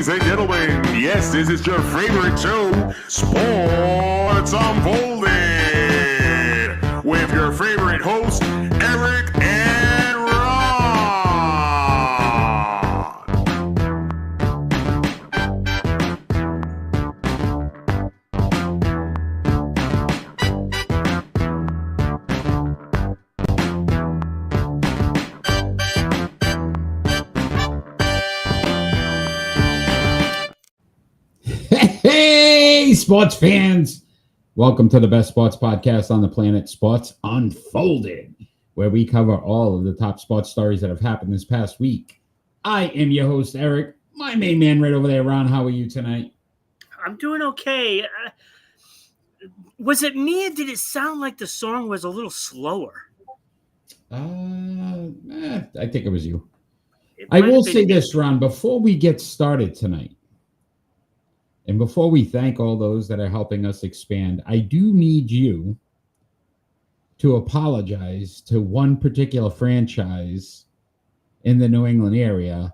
Ladies and gentlemen, yes, this is your favorite show, Sports Unfolded, with your favorite hosts, Eric and Ron. Hey, sports fans! Welcome to the best sports podcast on the planet, Sports Unfolded, where we cover all of the top sports stories that have happened this past week. I am your host, Eric. My main man right over there, Ron. How are you tonight? I'm doing okay. Was it me, or did it sound like the song was a little slower? I think it was you. I will say this, Ron, before we get started tonight, and before we thank all those that are helping us expand, I do need you to apologize to one particular franchise in the New England area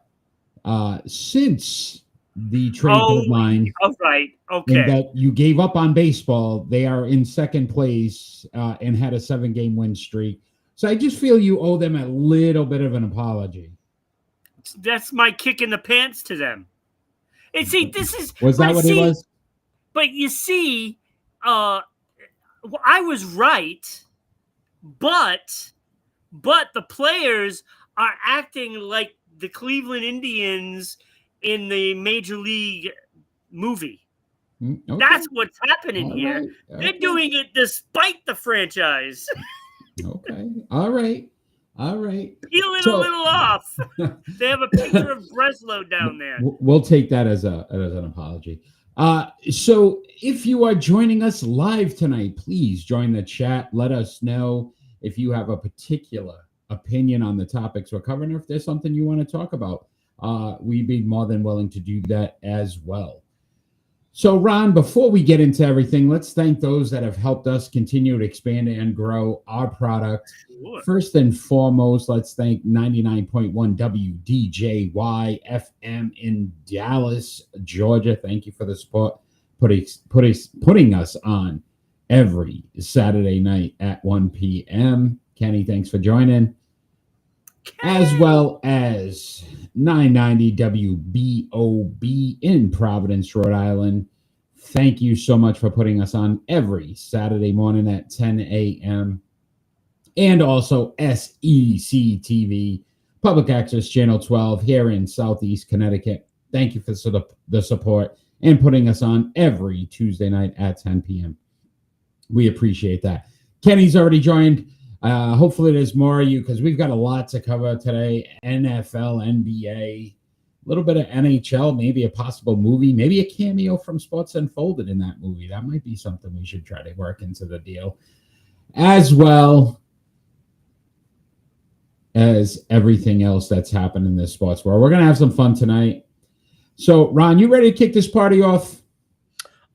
since the trade deadline. Oh, right. Okay. And that you gave up on baseball. They are in second place and had a 7-game win streak. So I just feel you owe them a little bit of an apology. That's my kick in the pants to them. And see, this is... Was that what it was? But you see, I was right, but the players are acting like the Cleveland Indians in the Major League movie. Okay. That's what's happening here. Right. They're doing it despite the franchise. Okay. All right. Peel it a little off. They have a picture of Breslow down there. We'll take that as an apology. So if you are joining us live tonight, please join the chat. Let us know if you have a particular opinion on the topics we're covering, or if there's something you want to talk about. We'd be more than willing to do that as well. So, Ron, before we get into everything, let's thank those that have helped us continue to expand and grow our product. Sure. First and foremost, let's thank 99.1 WDJY FM in Dallas, Georgia. Thank you for the support, putting us on every Saturday night at 1 p.m. Kenny, thanks for joining. As well as 990 WBOB in Providence, Rhode Island. Thank you so much for putting us on every Saturday morning at 10 a.m. And also SECTV, Public Access Channel 12 here in Southeast Connecticut. Thank you for the support and putting us on every Tuesday night at 10 p.m. We appreciate that. Kenny's already joined. Hopefully there's more of you, because we've got a lot to cover today. NFL, NBA, a little bit of NHL, maybe a possible movie, maybe a cameo from Sports Unfolded in that movie. That might be something we should try to work into the deal, as well as everything else that's happened in this sports world. We're going to have some fun tonight. So, Ron, you ready to kick this party off?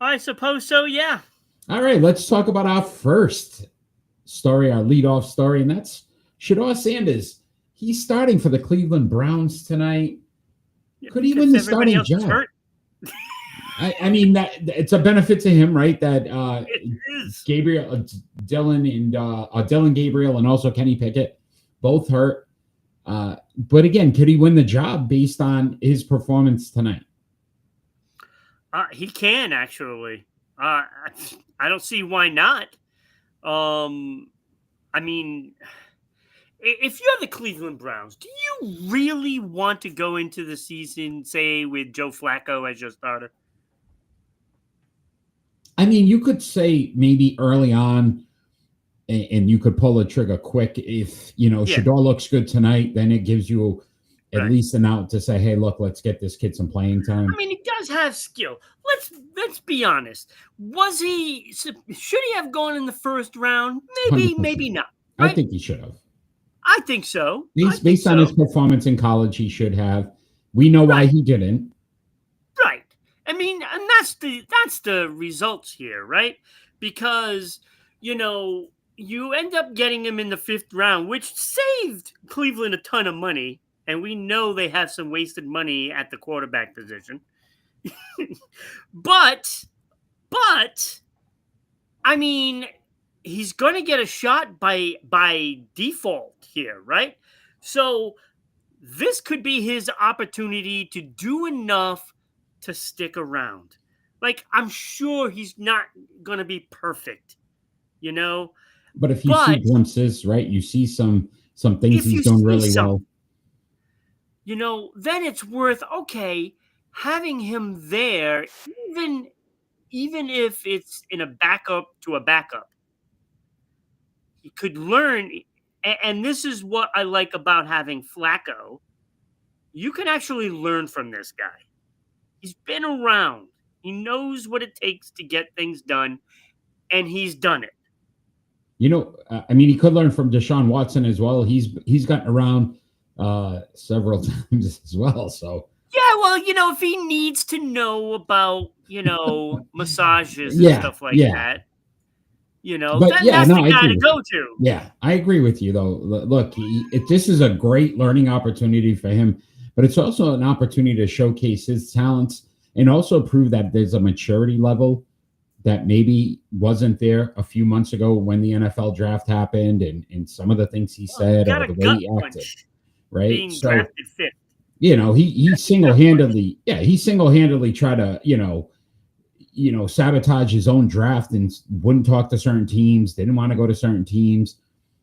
I suppose so, yeah. All right, let's talk about our first story, our leadoff story, and that's Shedeur Sanders. He's starting for the Cleveland Browns tonight. Could he win the starting job? I mean, that it's a benefit to him, right? That Dylan Gabriel and also Kenny Pickett both hurt. But again, could he win the job based on his performance tonight? He can, actually. I don't see why not. I mean, if you're the Cleveland Browns, do you really want to go into the season, say, with Joe Flacco as your starter? I mean, you could say maybe early on, and you could pull the trigger quick if, Shedeur looks good tonight, then it gives you at least an out to say, hey, look, let's get this kid some playing time. I mean, he does have skill. Let's be honest. Should he have gone in the first round? Maybe, 100%. Maybe not. Right? I think he should have. I think so. Based on his performance in college, he should have. We know why he didn't. Right. I mean, and that's the results here, right? Because, you end up getting him in the 5th round, which saved Cleveland a ton of money. And we know they have some wasted money at the quarterback position. but I mean, he's going to get a shot by default here, right? So this could be his opportunity to do enough to stick around. Like, I'm sure he's not going to be perfect, you know? But if you see But glimpses, right, you see some things if he's you doing see really some, well. you know, then it's worth, okay, having him there, even if it's in a backup to a backup. He could learn, and this is what I like about having Flacco. You can actually learn from this guy. He's been around. He knows what it takes to get things done, and he's done it. You know, I mean, he could learn from Deshaun Watson as well. He's gotten around several times as well. So Yeah, well, you know, if he needs to know about, you know, massages and yeah, stuff like yeah. that, you know, But then yeah, that's no, the I guy agree to with go you. to. Yeah, I agree with you though. Look, this is a great learning opportunity for him, but it's also an opportunity to showcase his talents and also prove that there's a maturity level that maybe wasn't there a few months ago when the NFL draft happened and some of the things he Well, he said got or a the way gut he acted, punch right? being So, drafted fifth. you know, he Gut punch. single-handedly tried to, sabotage his own draft and wouldn't talk to certain teams, didn't want to go to certain teams.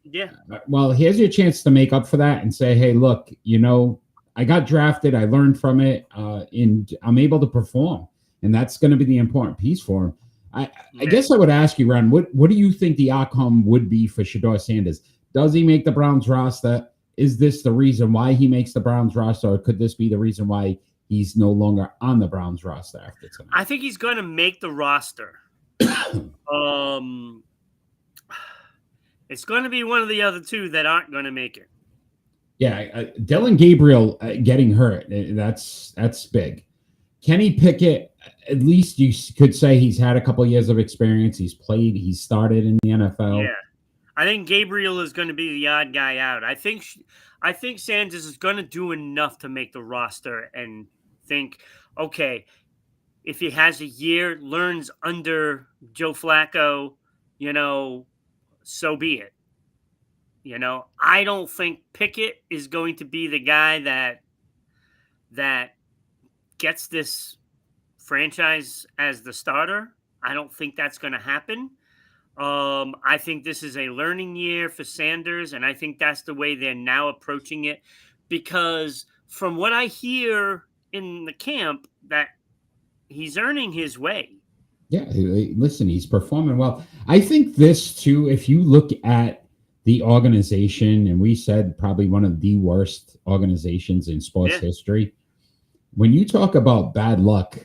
Yeah. Well, here's your chance to make up for that and say, hey, look, I got drafted, I learned from it, and I'm able to perform. And that's going to be the important piece for him. I guess I would ask you, Ron, what do you think the outcome would be for Shedeur Sanders? Does he make the Browns roster? Is this the reason why he makes the Browns roster, or could this be the reason why he's no longer on the Browns roster after tonight? I think he's going to make the roster. It's going to be one of the other two that aren't going to make it. Yeah, Dylan Gabriel getting hurt, that's big. Kenny Pickett, at least you could say he's had a couple of years of experience. He's played, he's started in the NFL. Yeah. I think Gabriel is going to be the odd guy out. I think Sanders is going to do enough to make the roster and think, okay, if he has a year, learns under Joe Flacco, so be it. I don't think Pickett is going to be the guy that gets this franchise as the starter. I don't think that's going to happen. I think this is a learning year for Sanders, and I think that's the way they're now approaching it, because from what I hear in the camp, that he's earning his way. Yeah, listen, he's performing well. I think this too, if you look at the organization, and we said probably one of the worst organizations in sports history, when you talk about bad luck,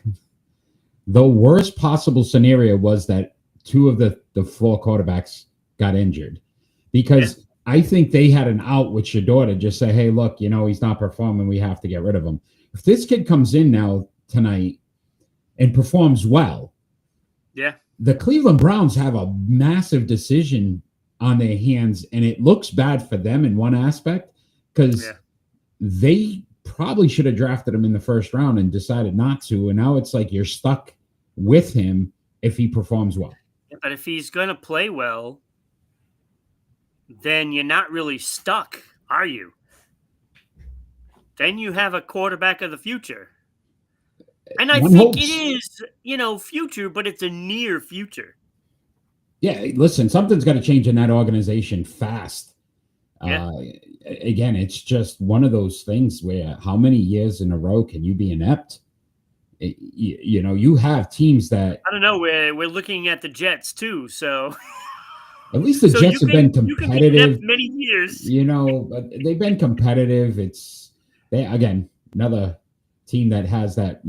the worst possible scenario was that two of the four quarterbacks got injured, because I think they had an out with Shedeur to just say, hey, look, he's not performing. We have to get rid of him. If this kid comes in now tonight and performs well, the Cleveland Browns have a massive decision on their hands, and it looks bad for them in one aspect, because they probably should have drafted him in the first round and decided not to. And now it's like you're stuck with him if he performs well. But if he's going to play well, then you're not really stuck, are you? Then you have a quarterback of the future. And I think it is, future, but it's a near future. Yeah, listen, something's got to change in that organization fast. Again, it's just one of those things where how many years in a row can you be inept? You have teams that, I don't know. We're looking at the Jets too, so at least the Jets have been competitive. Many years, but they've been competitive. Again, another team that has that,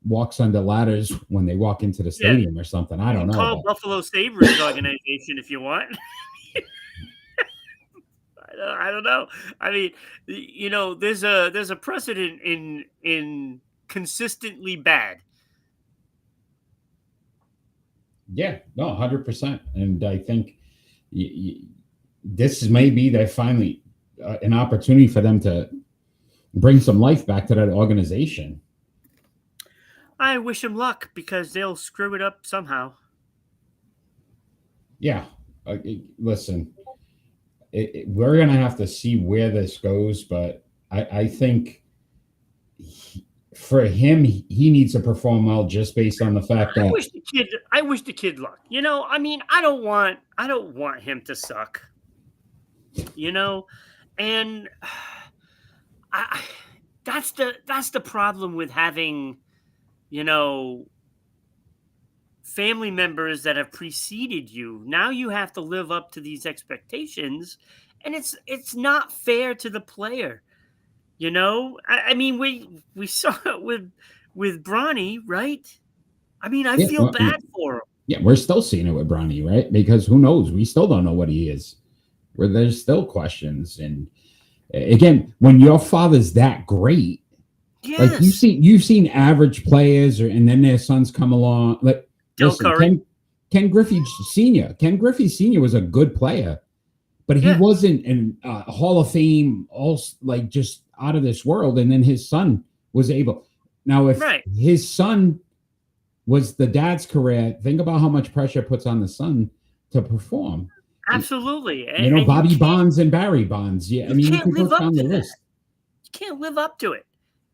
walks under ladders when they walk into the stadium or something. I don't know. Call Buffalo Sabres organization if you want. I don't know. I mean, there's a precedent in consistently bad. Yeah, no, 100%. And I think this may be that finally an opportunity for them to bring some life back to that organization. I wish him luck because they'll screw it up somehow. Yeah. Listen, we're going to have to see where this goes, but I think for him, he needs to perform well just based on the fact that I wish the kid luck. I mean, I don't want him to suck. And I that's the problem with having, family members that have preceded you. Now you have to live up to these expectations, and it's not fair to the player. I mean, we saw it with Bronny, right? I mean, I feel bad for him. Yeah, we're still seeing it with Bronny, right? Because who knows? We still don't know what he is. Where there's still questions. And again, when your father's that great, like you've seen average players, and then their sons come along. Like, listen, Ken Griffey Sr. Ken Griffey Sr. was a good player, but he wasn't in Hall of Fame, like just out of this world. And then his son was able. Now, if his son was the dad's career, think about how much pressure it puts on the son to perform. Absolutely. Bobby Bonds and Barry Bonds. Yeah, I mean, you can go down the list. You can't live up to it.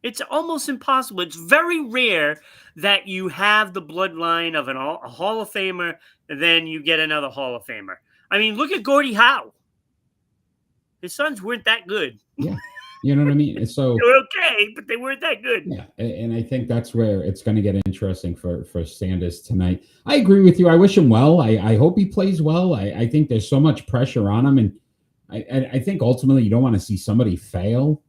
It's almost impossible. It's very rare that you have the bloodline of a Hall of Famer, and then you get another Hall of Famer. I mean, look at Gordie Howe. His sons weren't that good. Yeah. You know what I mean? So they were okay, but they weren't that good. Yeah, and I think that's where it's going to get interesting for Sanders tonight. I agree with you. I wish him well. I hope he plays well. I think there's so much pressure on him, and I think ultimately you don't want to see somebody fail,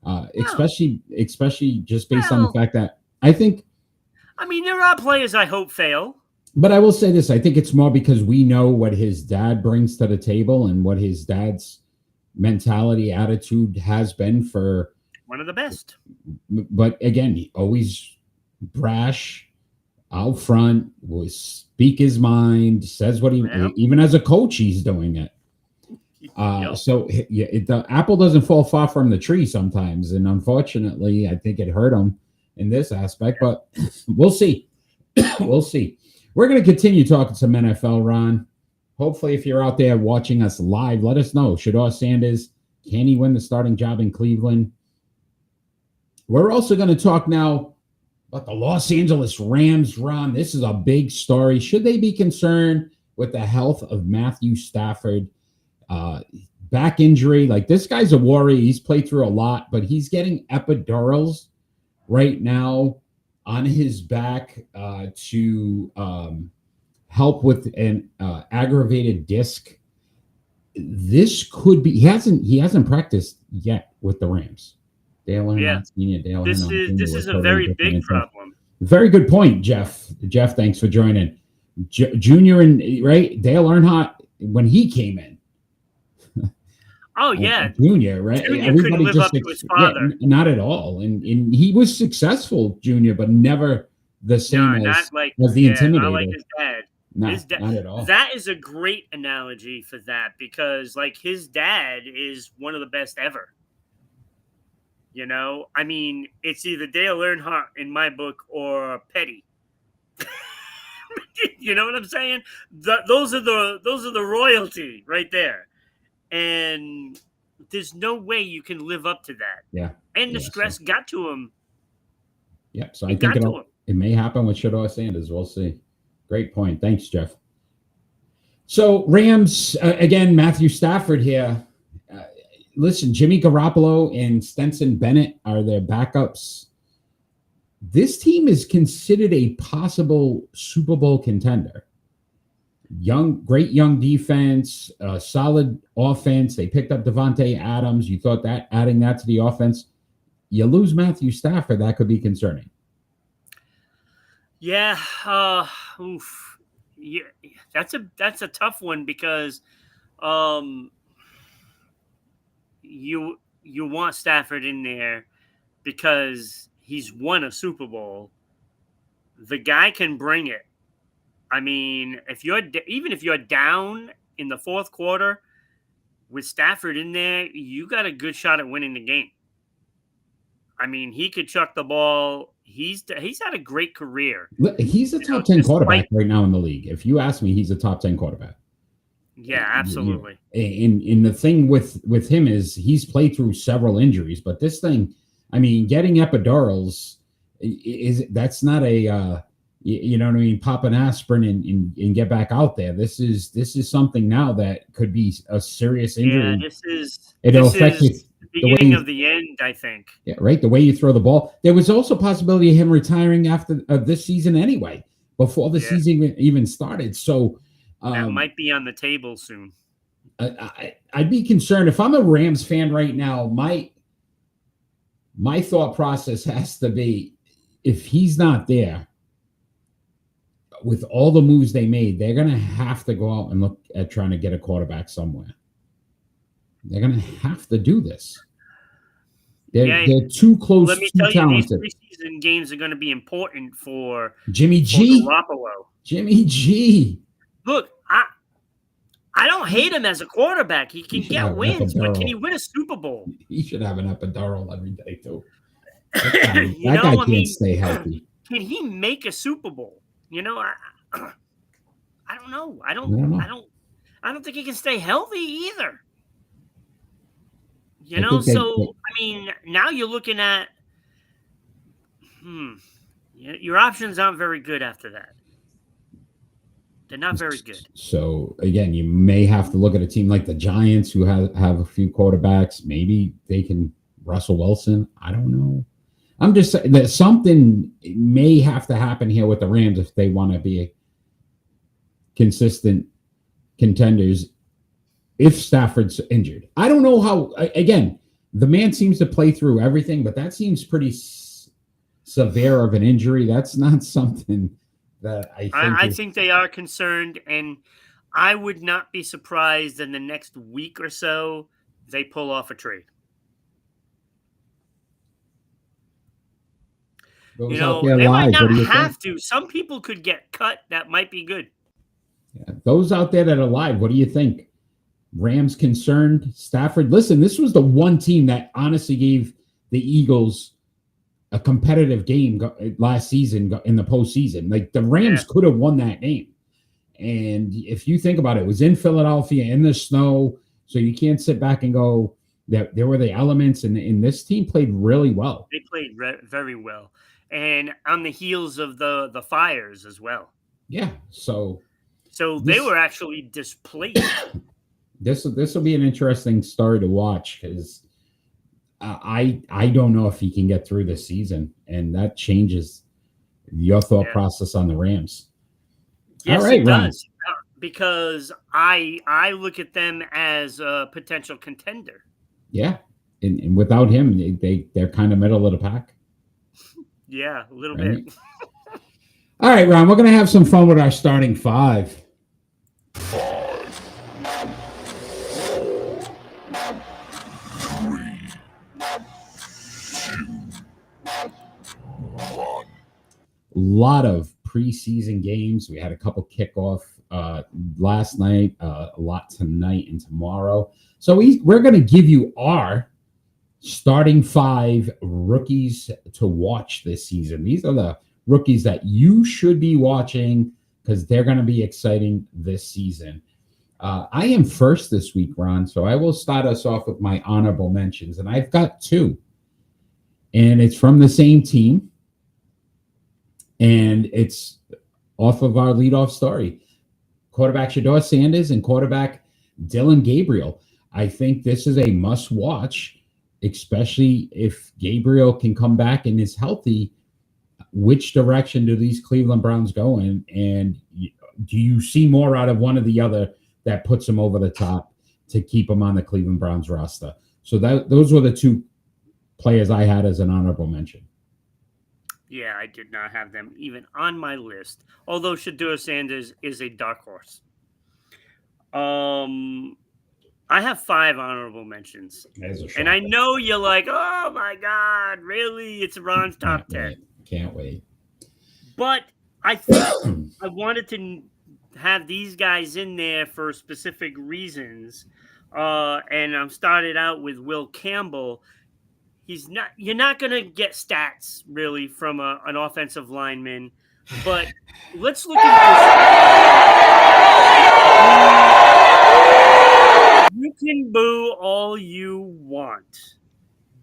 especially just based on the fact that I mean, there are players I hope fail. But I will say this: I think it's more because we know what his dad brings to the table and what his dad's mentality, attitude has been for one of the best. But again, he always brash, out front, will speak his mind, says what he even as a coach, he's doing it. So the apple doesn't fall far from the tree sometimes, and unfortunately, I think it hurt him in this aspect. But we'll see. We'll see. We're going to continue talking some NFL, Ron. Hopefully, if you're out there watching us live, let us know. Shedeur Sanders, can he win the starting job in Cleveland? We're also going to talk now about the Los Angeles Rams, Ron. This is a big story. Should they be concerned with the health of Matthew Stafford? Back injury. Like, this guy's a warrior. He's played through a lot, but he's getting epidurals right now on his back to help with an aggravated disc. This could be. He hasn't practiced yet with the Rams. This is a very big problem. Very good point, Jeff. Jeff, thanks for joining. Junior and Dale Earnhardt when he came in. Oh yeah, Junior, right? Junior couldn't live up to his father. Not at all, and he was successful, Junior, but never the same as the Intimidator. Not like his dad. Not at all. That is a great analogy for that because, like, his dad is one of the best ever. I mean, it's either Dale Earnhardt in my book or Petty. You know what I'm saying? Those are the royalty right there, and there's no way you can live up to that. Yeah, and the stress got to him. Yeah, so I think it may happen with Shedeur Sanders. We'll see. Great point. Thanks, Jeff. So Rams, again, Matthew Stafford here. Listen, Jimmy Garoppolo and Stetson Bennett are their backups. This team is considered a possible Super Bowl contender. Great young defense, solid offense. They picked up Devontae Adams. You thought that adding that to the offense, you lose Matthew Stafford, that could be concerning. Yeah, yeah, that's a tough one because you want Stafford in there because he's won a Super Bowl. The guy can bring it. I mean, even if you're down in the fourth quarter with Stafford in there, you got a good shot at winning the game. I mean, he could chuck the ball. he's had a great career. He's a top 10 quarterback right now in the league. If you ask me, he's a top 10 quarterback. Yeah, absolutely. And the thing with him is he's played through several injuries, but this thing, I mean, getting epidurals that's not a you know what I mean, pop an aspirin and get back out there. This is something now that could be a serious injury. Yeah, It'll affect you. The beginning of the end, I think. Yeah, right. The way you throw the ball. There was also a possibility of him retiring after this season anyway, before the season even started. So that might be on the table soon. I'd be concerned if I'm a Rams fan right now. My thought process has to be, if he's not there, with all the moves they made, they're going to have to go out and look at trying to get a quarterback somewhere. They're going to have to do this. They're too close. Let me tell you, these preseason games are going to be important for Jimmy G. Garoppolo. Jimmy G. Look, I don't hate him as a quarterback. He can get wins, but can he win a Super Bowl? He should have an epidural every day, too. That guy can't stay healthy. Can he make a Super Bowl? You know, I don't know. I don't think he can stay healthy either. You know, I mean, now you're looking at your options aren't very good after that. They're not very good. So again, you may have to look at a team like the Giants, who have a few quarterbacks. Maybe they can Russell Wilson. I don't know. I'm just saying that something may have to happen here with the Rams if they want to be consistent contenders. If Stafford's injured, I don't know how. Again, the man seems to play through everything, but that seems pretty severe of an injury. That's not something that I think they are concerned, and I would not be surprised in the next week or so they pull off a trade. Those you know, they might not have to. Some people could get cut. That might be good. Yeah. Those out there that are live, what do you think? Rams concerned? Stafford? Listen, this was the one team that honestly gave the Eagles a competitive game last season in the postseason. Like, the Rams could have won that game. And if you think about it, it was in Philadelphia in the snow. So you can't sit back and go that there were the elements, and this team played really well. They played very well. And on the heels of the fires as well. Yeah. So they were actually displaced. This will be an interesting story to watch, because I don't know if he can get through this season, and that changes your thought process on the Rams. Yes, all right, it does, because I look at them as a potential contender. Yeah, and without him, they're kind of middle of the pack. Yeah, a little bit. All right, Ron, we're going to have some fun with our starting five. A lot of preseason games. We had a couple kickoff last night, a lot tonight and tomorrow. So we're going to give you our starting five rookies to watch this season. These are the rookies that you should be watching, because they're going to be exciting this season. I am first this week, Ron, so I will start us off with my honorable mentions, and I've got two. And it's from the same team, and it's off of our leadoff story. Quarterback Shedeur Sanders and quarterback Dylan Gabriel. I think this is a must-watch, especially if Gabriel can come back and is healthy. Which direction do these Cleveland Browns go in? And do you see more out of one or the other that puts them over the top to keep them on the Cleveland Browns roster? So those were the two players I had as an honorable mention. Yeah, I did not have them even on my list, although Shedeur Sanders is a dark horse. I have 5 honorable mentions. And I know you're like, oh my God, really? It's Ron's top 10. Can't wait. But I think I wanted to have these guys in there for specific reasons. And I'm started out with Will Campbell. You're not going to get stats really from an offensive lineman, but let's look at this. You can boo all you want,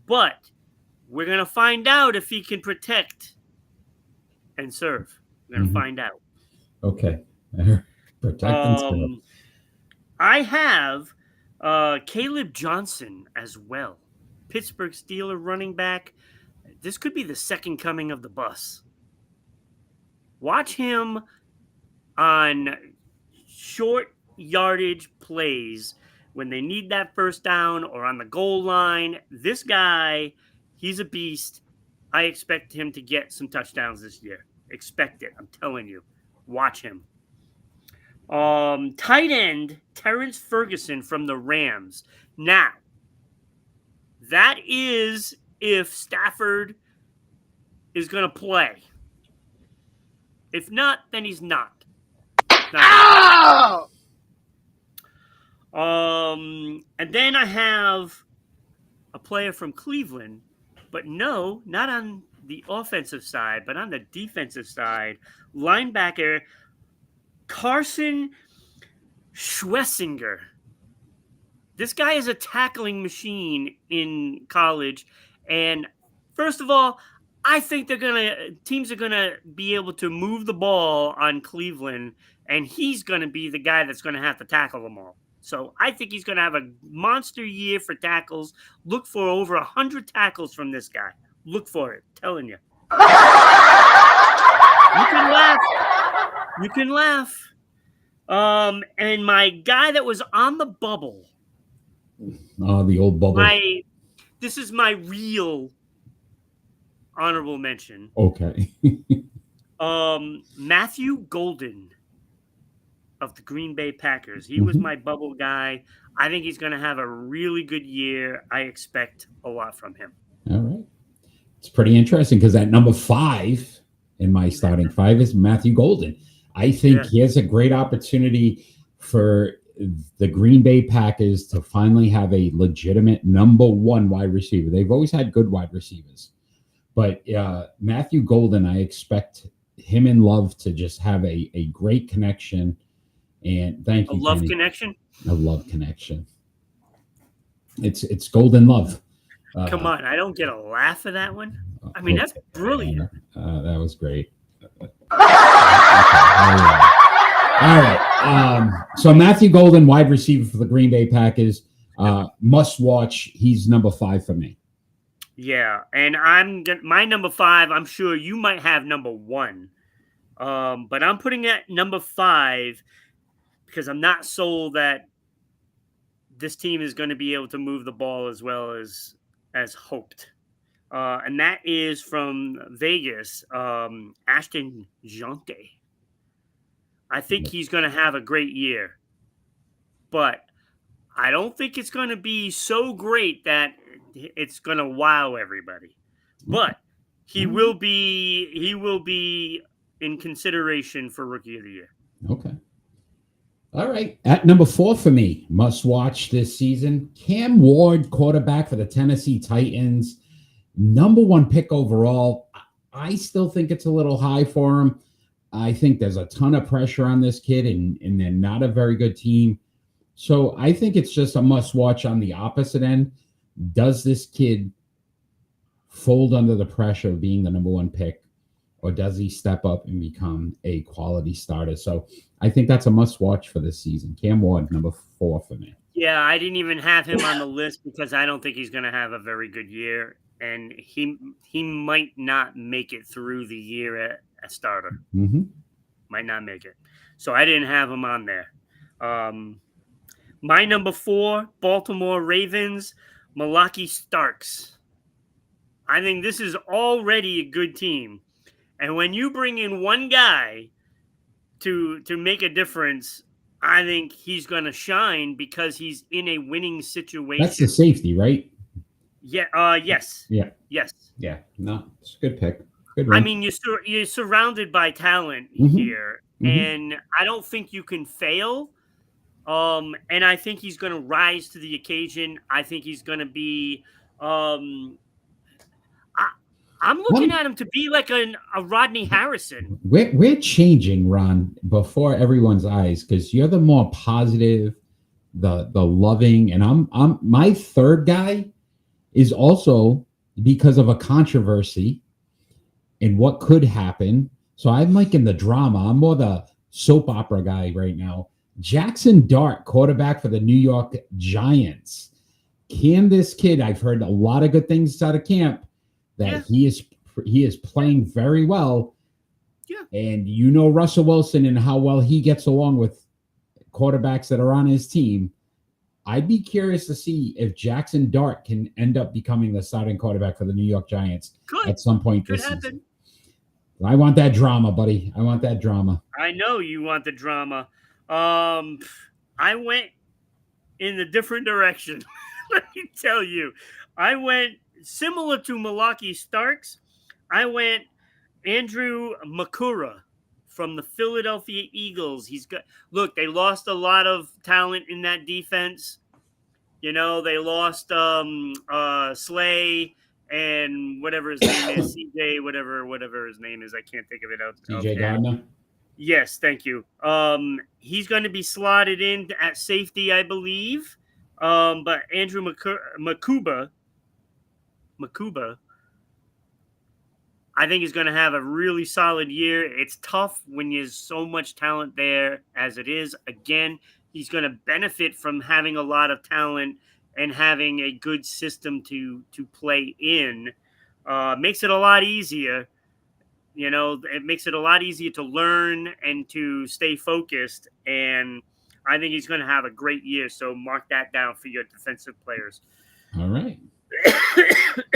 but we're going to find out if he can protect and serve. We're going to find out. Okay. Protect and serve. I have Caleb Johnson as well. Pittsburgh Steelers running back. This could be the second coming of the bus. Watch him on short yardage plays when they need that first down or on the goal line. This guy, he's a beast. I expect him to get some touchdowns this year. Expect it. I'm telling you. Watch him. Tight end Terrence Ferguson from the Rams. Now, that is if Stafford is going to play. If not, then he's not. And then I have a player from Cleveland, but no, not on the offensive side, but on the defensive side. Linebacker Carson Schwessinger. This guy is a tackling machine in college. And first of all, I think teams are gonna be able to move the ball on Cleveland, and he's gonna be the guy that's gonna have to tackle them all. So I think he's gonna have a monster year for tackles. Look for over 100 tackles from this guy. Look for it. I'm telling you. You can laugh. And my guy that was on the bubble. Oh, the old bubble. This is my real honorable mention. Okay. Matthew Golden of the Green Bay Packers. He was my bubble guy. I think he's going to have a really good year. I expect a lot from him. All right. It's pretty interesting because at number 5 in my starting 5 is Matthew Golden. I think he has a great opportunity for the Green Bay Packers to finally have a legitimate number 1 wide receiver. They've always had good wide receivers. But Matthew Golden, I expect him and Love to just have a great connection. And thank you, Love Kenny. connection? A love connection. It's Golden Love. Come on, I don't get a laugh for that one. I mean, that's brilliant. That was great. All right. So Matthew Golden, wide receiver for the Green Bay Packers, must watch. He's number 5 for me. Yeah, and my number 5. I'm sure you might have number 1, but I'm putting at number 5 because I'm not sold that this team is going to be able to move the ball as well as hoped. And that is from Vegas, Ashton Jonte. I think he's going to have a great year, but I don't think it's going to be so great that it's going to wow everybody. But he will be in consideration for Rookie of the Year. Okay. All right. At number 4 for me, must watch this season, Cam Ward, quarterback for the Tennessee Titans. Number 1 pick overall. I still think it's a little high for him. I think there's a ton of pressure on this kid, and they're not a very good team. So I think it's just a must watch on the opposite end. Does this kid fold under the pressure of being the number 1 pick, or does he step up and become a quality starter? So I think that's a must watch for this season. Cam Ward, number 4 for me. Yeah, I didn't even have him on the list because I don't think he's going to have a very good year. And he might not make it through the year at a starter. Might not make it. So I didn't have him on there. My number 4, Baltimore Ravens, Malaki Starks. I think this is already a good team. And when you bring in one guy to make a difference, I think he's going to shine because he's in a winning situation. That's the safety, right? Yeah. Yes. Yeah. Yes. Yeah. No, it's a good pick. Good I one. mean, you're surrounded by talent here, and I don't think you can fail. And I think he's going to rise to the occasion. I think he's going to be I'm looking at him to be like a Rodney Harrison. We're changing, Ron, before everyone's eyes, because you're the more positive, the loving, and I'm my third guy is also because of a controversy and what could happen. So I'm like in the drama. I'm more the soap opera guy right now. Jackson Dart, quarterback for the New York Giants. Can this kid? I've heard a lot of good things out of camp. That he is playing very well. Yeah. And you know Russell Wilson and how well he gets along with quarterbacks that are on his team. I'd be curious to see if Jackson Dart can end up becoming the starting quarterback for the New York Giants at some point this season. I want that drama, buddy. I want that drama. I know you want the drama. I went in a different direction. Let me tell you. I went similar to Milwaukee Starks. I went Andrew Makura from the Philadelphia Eagles. Look, they lost a lot of talent in that defense. You know, they lost Slay and whatever his name is, CJ, whatever his name is. I can't think of it out. CJ Gardner? Yes, thank you. He's going to be slotted in at safety, I believe. But Andrew Makuba, I think he's going to have a really solid year. It's tough when there's so much talent there as it is. Again, he's going to benefit from having a lot of talent and having a good system to play in. Makes it a lot easier. You know, it makes it a lot easier to learn and to stay focused. And I think he's going to have a great year. So mark that down for your defensive players. All right.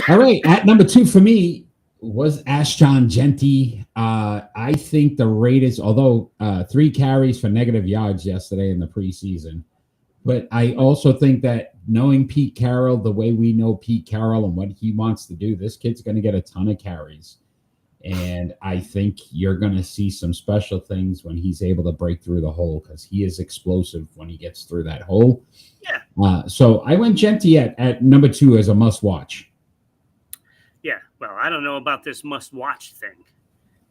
All right. At number 2 for me was Ashton Genty. I think the Raiders, although 3 carries for negative yards yesterday in the preseason, but I also think that knowing Pete Carroll the way we know Pete Carroll and what he wants to do, this kid's going to get a ton of carries. And I think you're going to see some special things when he's able to break through the hole because he is explosive when he gets through that hole. Yeah. So I went Genty at number 2 as a must-watch. Yeah. Well, I don't know about this must-watch thing.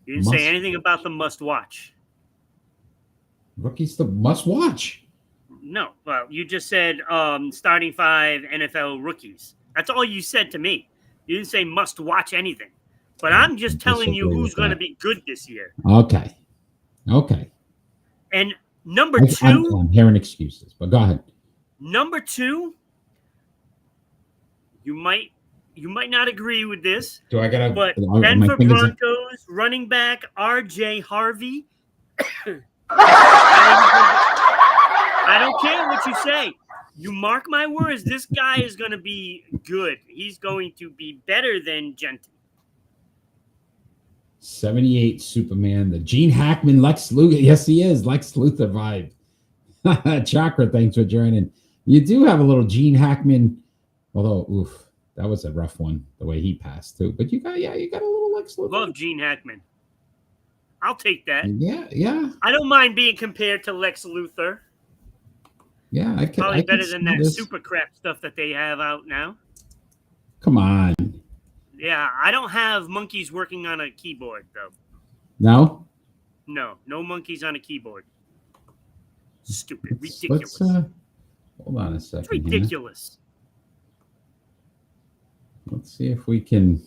You didn't say anything about the must-watch. Rookie's the must-watch. No. Well, you just said starting 5 NFL rookies. That's all you said to me. You didn't say must-watch anything. But I'm just telling you who's going to be good this year. Okay. And number 2. I'm hearing excuses, but go ahead. Number 2, you might not agree with this. Do I gotta? But Denver Broncos running back R.J. Harvey. I don't care what you say. You mark my words. This guy is going to be good. He's going to be better than Genty. 78 Superman, the Gene Hackman, Lex Luthor. Yes, he is. Lex Luthor vibe. Chakra, thanks for joining. You do have a little Gene Hackman, although, that was a rough one, the way he passed, too. But you got a little Lex Luthor. Love Gene Hackman. I'll take that. Yeah. I don't mind being compared to Lex Luthor. Yeah, I could. Probably better than that super crap stuff that they have out now. Come on. Yeah, I don't have monkeys working on a keyboard, though. No? No monkeys on a keyboard. Stupid. Ridiculous. Hold on a second. It's ridiculous. Here. Let's see if we can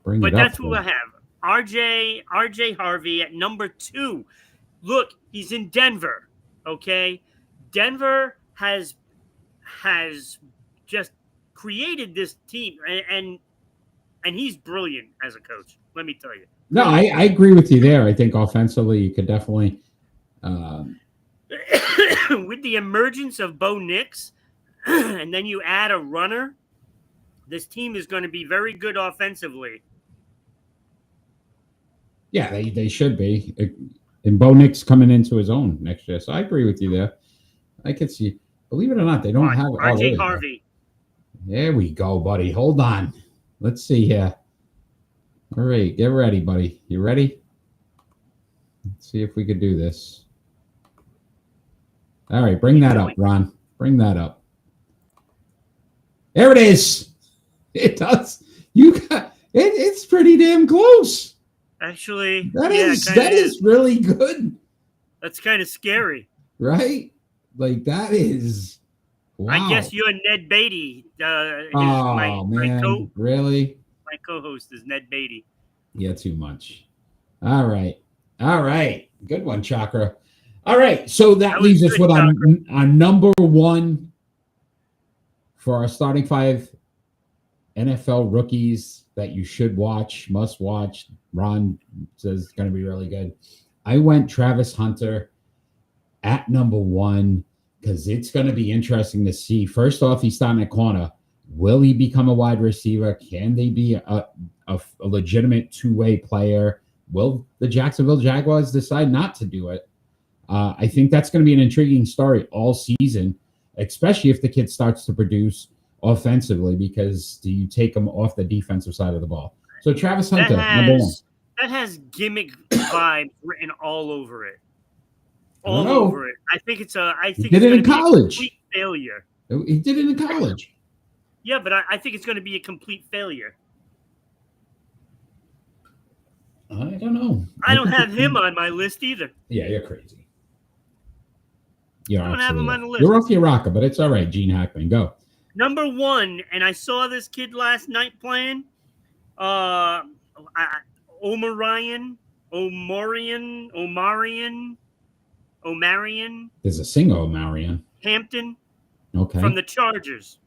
bring it up. But that's who I have. RJ Harvey at number 2. Look, he's in Denver, okay? Denver has just created this team, and he's brilliant as a coach. Let me tell you. No, I agree with you there. I think offensively, you could definitely. With the emergence of Bo Nix, and then you add a runner, this team is going to be very good offensively. Yeah, they should be. And Bo Nix coming into his own next year. So I agree with you there. I could see. Believe it or not, they don't have RJ Harvey. There we go, buddy. Hold on. Let's see here. All right, get ready, buddy. You ready? Let's see if we could do this. All right, bring that up, Ron. Bring that up. There it is. It does. You got it. It's pretty damn close. Actually, That yeah, is it kinda that is really good, That's kind of scary. right? Like that is wow. I guess you're Ned Beatty. Oh man, really? My co-host is Ned Beatty. Yeah, too much. All right. Good one, Chakra. All right. So that leaves us with our number one for our starting five NFL rookies that you should watch, must watch. Ron says it's going to be really good. I went Travis Hunter at number one because it's going to be interesting to see. First off, he's starting at corner. Will he become a wide receiver? Can they be a legitimate two-way player? Will the Jacksonville Jaguars decide not to do it? I think that's going to be an intriguing story all season, especially if the kid starts to produce offensively, because do you take him off the defensive side of the ball? So Travis Hunter, number one. That has gimmick vibes written all over it. Over it. I think it's he did it in college. Complete failure. He did it in college. Yeah, but I think it's going to be a complete failure. I don't know. I don't have him on my list either. Yeah, you're crazy. I don't have him on the list. You're off your rocker, but it's all right. Gene Hackman, go. Number one, and I saw this kid last night playing. Omarion. There's a singer, Omarion. Hampton. Okay. From the Chargers.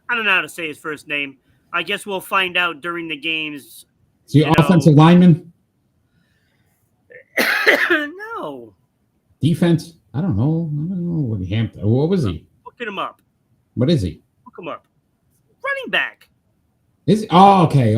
I don't know how to say his first name. I guess we'll find out during the games. Is he offensive lineman? No. Defense? I don't know. What Hampton? What was he? Looking him up. What is he? Look him up. Running back. Is he? Oh, okay.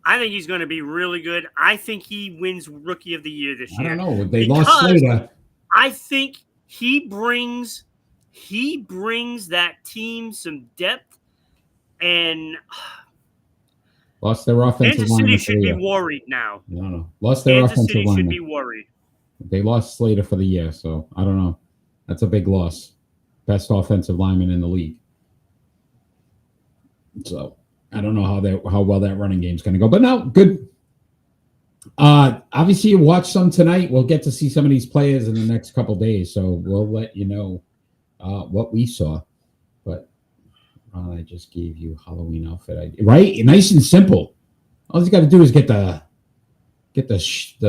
I think he's going to be really good. I think he wins Rookie of the Year this year. I don't know. They lost Slater. I think he brings that team some depth, and lost their offensive line. Kansas City should be worried now. No. Lost their offensive line. Kansas City should be worried. They lost Slater for the year, so I don't know. That's a big loss. Best offensive lineman in the league. So I don't know how well that running game is going to go, but no, good. Obviously, you watch some tonight. We'll get to see some of these players in the next couple days, so we'll let you know what we saw. But I just gave you Halloween outfit, right? Nice and simple. All you got to do is get the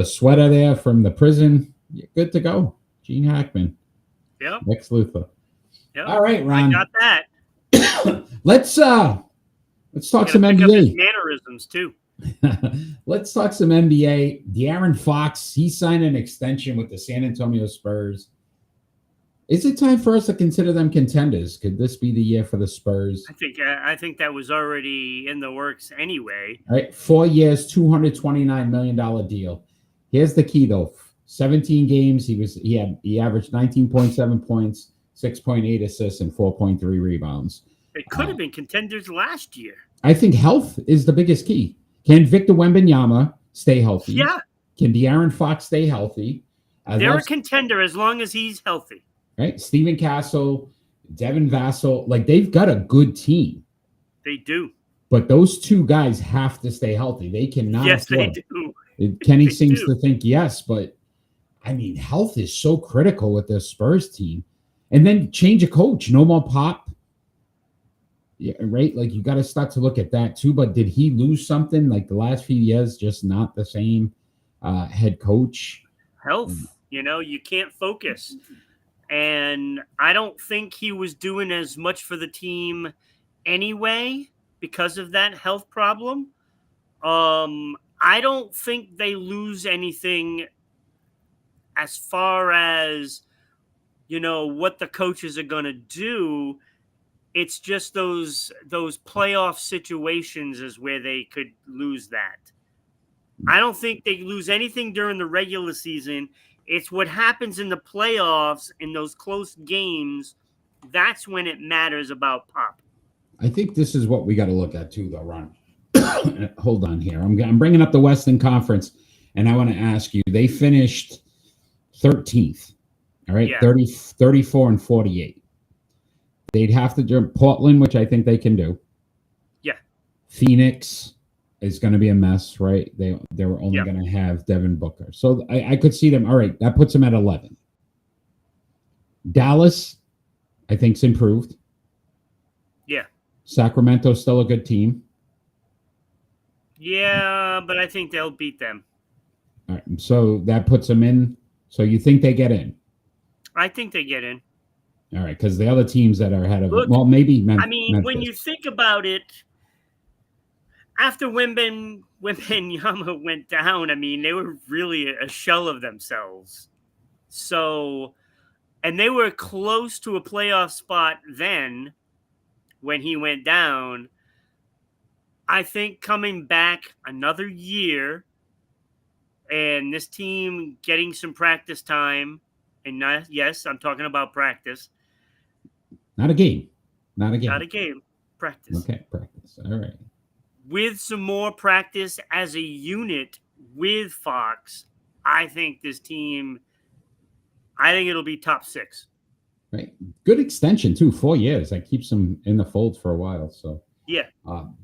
sweater there from the prison. You're good to go. Gene Hackman. Yep. Lex Luthor. Yep. All right, Ron. I got that. Let's talk some NBA. Mannerisms too. Let's talk some NBA. De'Aaron Fox, he signed an extension with the San Antonio Spurs. Is it time for us to consider them contenders? Could this be the year for the Spurs? I think that was already in the works anyway. All right, 4 years, $229 million deal. Here's the key though: 17 games. He averaged 19.7 points, 6.8 assists, and 4.3 rebounds. It could have been contenders last year. I think health is the biggest key. Can Victor Wembanyama stay healthy? Yeah. Can De'Aaron Fox stay healthy? They're a contender as long as he's healthy. Right? Steven Castle, Devin Vassell, like they've got a good team. They do. But those two guys have to stay healthy. They cannot. Yes, they do. Kenny seems to think yes, but I mean, health is so critical with the Spurs team. And then change of coach, no more Pop. Yeah, right. Like you got to start to look at that too. But did he lose something like the last few years? Just not the same head coach. Health, you can't focus. And I don't think he was doing as much for the team anyway because of that health problem. I don't think they lose anything as far as, what the coaches are going to do. It's just those playoff situations is where they could lose that. I don't think they lose anything during the regular season. It's what happens in the playoffs in those close games. That's when it matters about Pop. I think this is what we got to look at too, though, Ron. Hold on here. I'm bringing up the Western Conference, and I want to ask you. They finished 13th. All right, yeah. 34 and 48. They'd have to do Portland, which I think they can do. Yeah. Phoenix is going to be a mess, right? They were only going to have Devin Booker. So I could see them. All right, that puts them at 11. Dallas, I think's improved. Yeah. Sacramento's still a good team. Yeah, but I think they'll beat them. All right, so that puts them in. So you think they get in? I think they get in. All right, because the other teams that are ahead of Look, well, maybe I mean, Memphis. when you think about it, after Wembanyama went down, I mean, they were really a shell of themselves. So, and they were close to a playoff spot then when he went down. I think coming back another year and this team getting some practice time, and yes, I'm talking about practice. Not a game. Not a game. Not a game. Practice. Okay, practice. All right. With some more practice as a unit with Fox, I think this team, I think it'll be top 6. Right. Good extension too. 4 years. That keeps them in the fold for a while. So yeah,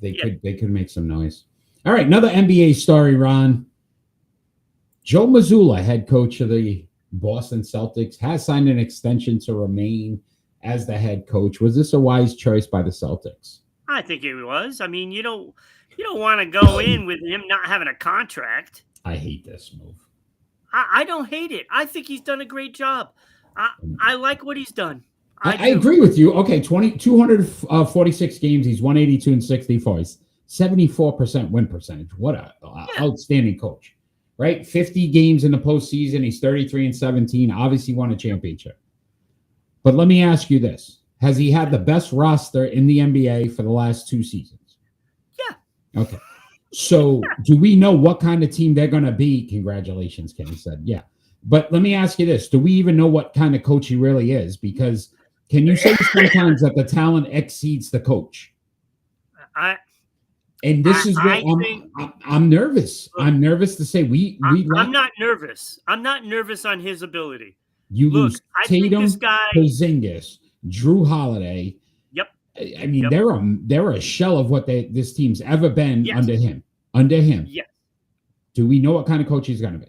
they could make some noise. All right, another NBA story, Ron. Joe Mazzula, head coach of the Boston Celtics, has signed an extension to remain as the head coach. Was this a wise choice by the Celtics? I think it was. I mean, you don't want to go in with him not having a contract. I hate this move. I don't hate it. I think he's done a great job. I like what he's done. I agree with you. Okay, 246 games. He's 182 and 64. He's 74% win percentage. What a outstanding coach, right? 50 games in the postseason. He's 33 and 17. Obviously won a championship. But let me ask you this. Has he had the best roster in the NBA for the last 2 seasons? Yeah. Okay. So do we know what kind of team they're going to be? Congratulations, Kenny said. Yeah. But let me ask you this. Do we even know what kind of coach he really is? Because can you say sometimes that the talent exceeds the coach? And this is where I'm nervous. Look, I'm nervous to say I'm not nervous. I'm not nervous on his ability. You lose Tatum, this guy, Porzingis, Drew Holiday. Yep. I mean, they're a shell of what this team's ever been under him. Under him. Yes. Do we know what kind of coach he's going to be?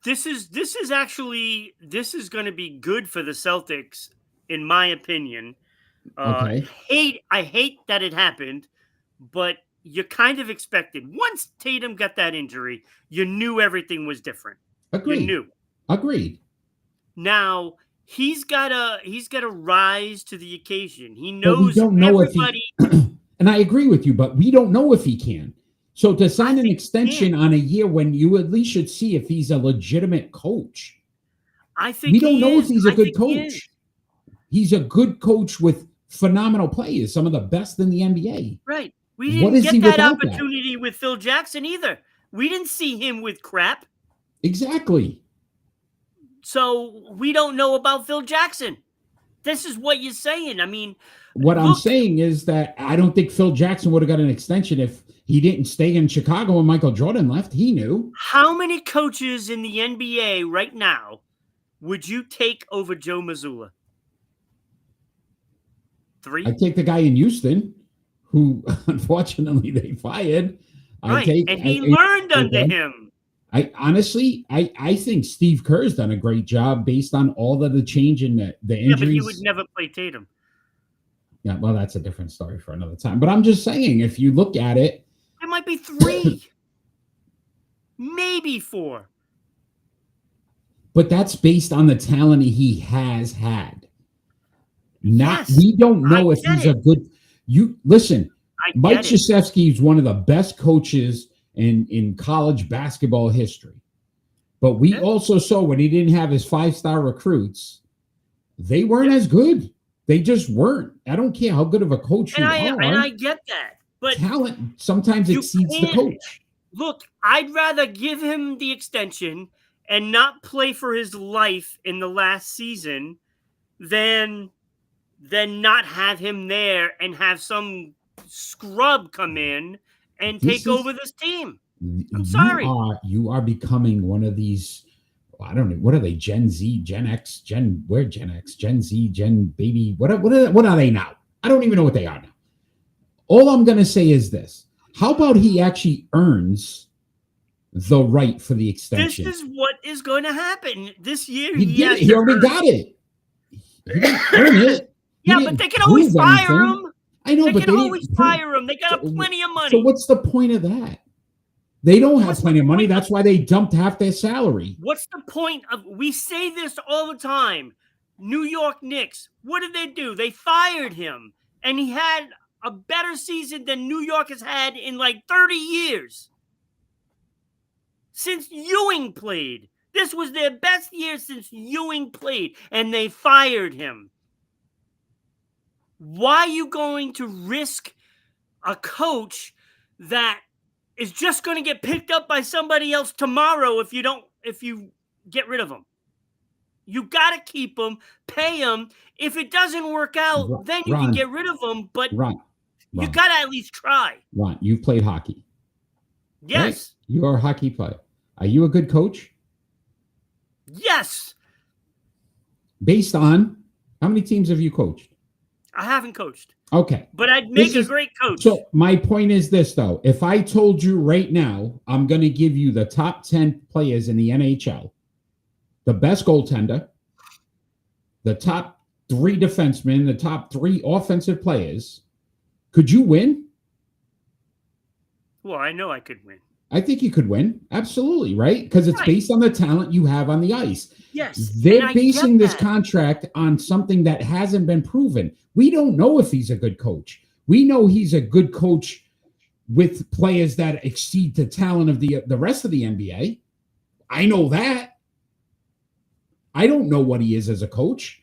This is going to be good for the Celtics, in my opinion. Okay. I hate that it happened, but you kind of expected. Once Tatum got that injury, you knew everything was different. Agreed. You knew. Agreed. Now he's gotta rise to the occasion. He knows we don't know everybody. If he, and I agree with you, but we don't know if he can. So to sign an extension on a year when you at least should see if he's a legitimate coach. I think we don't know if he's a good coach. He's a good coach with phenomenal players, some of the best in the NBA. Right. We didn't get that opportunity with Phil Jackson either. We didn't see him with crap. Exactly. So we don't know about Phil Jackson. This is what you're saying. I mean, I'm saying is that I don't think Phil Jackson would have got an extension if he didn't stay in Chicago when Michael Jordan left. He knew. How many coaches in the NBA right now would you take over Joe Mazzula? 3? I take the guy in Houston, who unfortunately they fired. Right, and he learned under him. I honestly think Steve Kerr's done a great job based on all of the change in the injuries. Yeah, but he would never play Tatum. Yeah, well, that's a different story for another time. But I'm just saying, if you look at it, it might be 3, maybe 4. But that's based on the talent he has had. Yes, we don't know if he's a good. You listen. Mike Krzyzewski is one of the best coaches in college basketball history. But we also saw when he didn't have his 5-star recruits, they weren't as good. They just weren't. I don't care how good of a coach you are. And I get that. But talent sometimes exceeds the coach. Look, I'd rather give him the extension and not play for his life in the last season than not have him there and have some scrub come in and take over this team. I'm sorry. You are becoming one of these I don't know. What are they? Gen Z, Gen X, we're Gen X, Gen Z, Gen baby. What are they now? I don't even know what they are now. All I'm going to say is this. How about he actually earns the right for the extension? This is what is going to happen this year. He did it. He already got it. He didn't earn it. Yeah, but they can always fire him. I know, but they can always fire him. They got plenty of money. So what's the point of that? They don't have plenty of money. That's why they dumped half their salary. What's the point of? We say this all the time. New York Knicks. What did they do? They fired him, and he had a better season than New York has had in like 30 years. Since Ewing played. This was their best year since Ewing played, and they fired him. Why are you going to risk a coach that is just going to get picked up by somebody else tomorrow if you get rid of him? You got to keep him, pay him. If it doesn't work out, then you can get rid of him, but you got to at least try. Ron, you've played hockey. Yes. Right? You're a hockey player. Are you a good coach? Yes. Based on how many teams have you coached? I haven't coached. Okay. But I'd make a great coach. So my point is this, though. If I told you right now, I'm going to give you the top 10 players in the NHL, the best goaltender, the top 3 defensemen, the top 3 offensive players, could you win? Well, I know I could win. I think you could win. Absolutely, right? Because it's based on the talent you have on the ice. Yes. They're basing this contract on something that hasn't been proven. We don't know if he's a good coach. We know he's a good coach with players that exceed the talent of the rest of the NBA. I know that. I don't know what he is as a coach.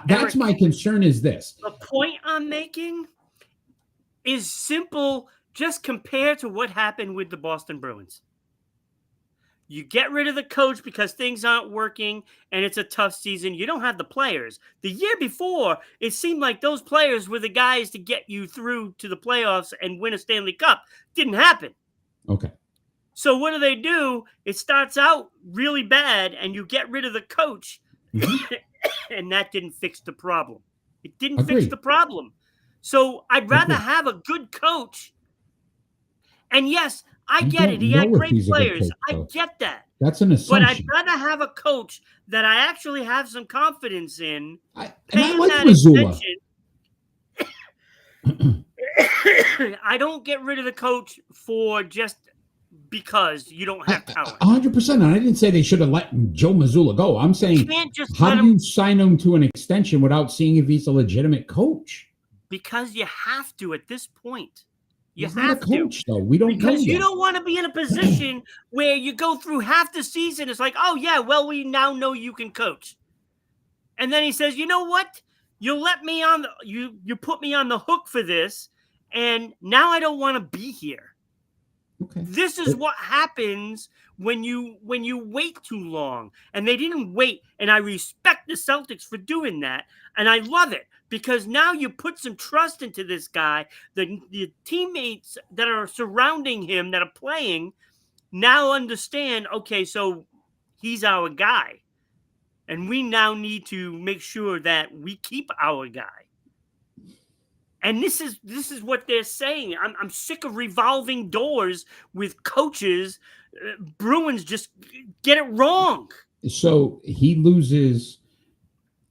That's my concern is this. The point I'm making is simple. Just compare to what happened with the Boston Bruins. You get rid of the coach because things aren't working and it's a tough season. You don't have the players. The year before, it seemed like those players were the guys to get you through to the playoffs and win a Stanley Cup. Didn't happen. Okay. So what do? It starts out really bad and you get rid of the coach. Mm-hmm. And that didn't fix the problem. It didn't fix the problem. So I'd rather have a good coach. And yes, I get it. He had great players. I get that. That's an assumption. But I'd rather have a coach that I actually have some confidence in. I like Mazzula. I don't get rid of the coach for just because you don't have talent. 100%. I didn't say they should have let Joe Mazzula go. I'm saying, how do you sign him to an extension without seeing if he's a legitimate coach? Because you have to at this point. He's not a coach, though. We don't know because you don't want to be in a position where you go through half the season. It's like, oh, yeah, well, we now know you can coach. And then he says, you know what? You let me on you put me on the hook for this, and now I don't want to be here. Okay. This is what happens when you wait too long. And they didn't wait. And I respect the Celtics for doing that. And I love it because now you put some trust into this guy. The teammates that are surrounding him that are playing now understand, okay, so he's our guy. And we now need to make sure that we keep our guy. And this is what they're saying. I'm sick of revolving doors with coaches. Bruins just get it wrong. So he loses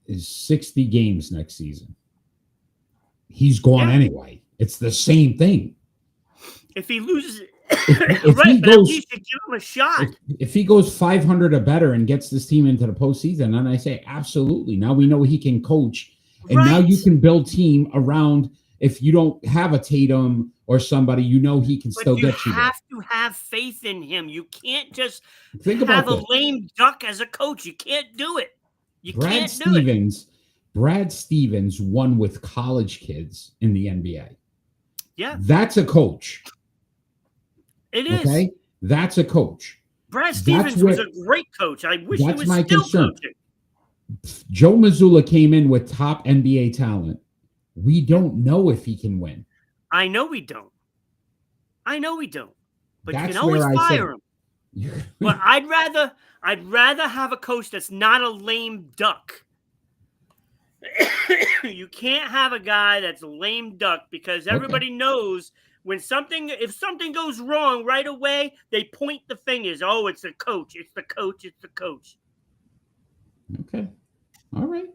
his 60 games next season. He's gone anyway. It's the same thing. If he loses, if right, he but goes, at least you give him a shot. If he goes 500 or better and gets this team into the postseason, then I say absolutely. Now we know he can coach. And now you can build team around. If you don't have a Tatum or somebody, you know he can still get you. You have to have faith in him. You can't just have a lame duck as a coach. You can't do it. Brad Stevens won with college kids in the NBA. Yeah. That's a coach. It is. Okay? That's a coach. Brad Stevens was a great coach. I wish he was still coaching. Joe Mazzula came in with top NBA talent. We don't know if he can win. I know we don't. But you can always fire him. But I'd rather have a coach that's not a lame duck. You can't have a guy that's a lame duck because everybody knows if something goes wrong right away, they point the fingers. Oh, it's the coach. It's the coach. It's the coach. Okay. All right.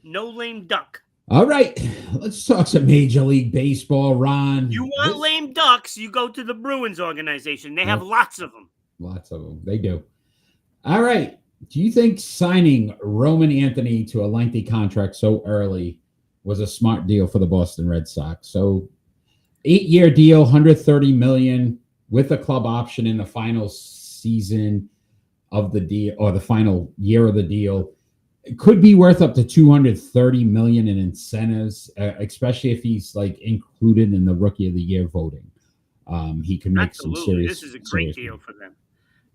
No lame duck. All right. Let's talk some Major League Baseball, Ron. You want lame ducks, you go to the Bruins organization. They have lots of them. Lots of them. They do. All right. Do you think signing Roman Anthony to a lengthy contract so early was a smart deal for the Boston Red Sox? So 8-year deal, $130 million with a club option in the final season of the deal or the final year of the deal. It could be worth up to $230 million in incentives, especially if he's like included in the Rookie of the Year voting. He can make some serious. This is a great deal for them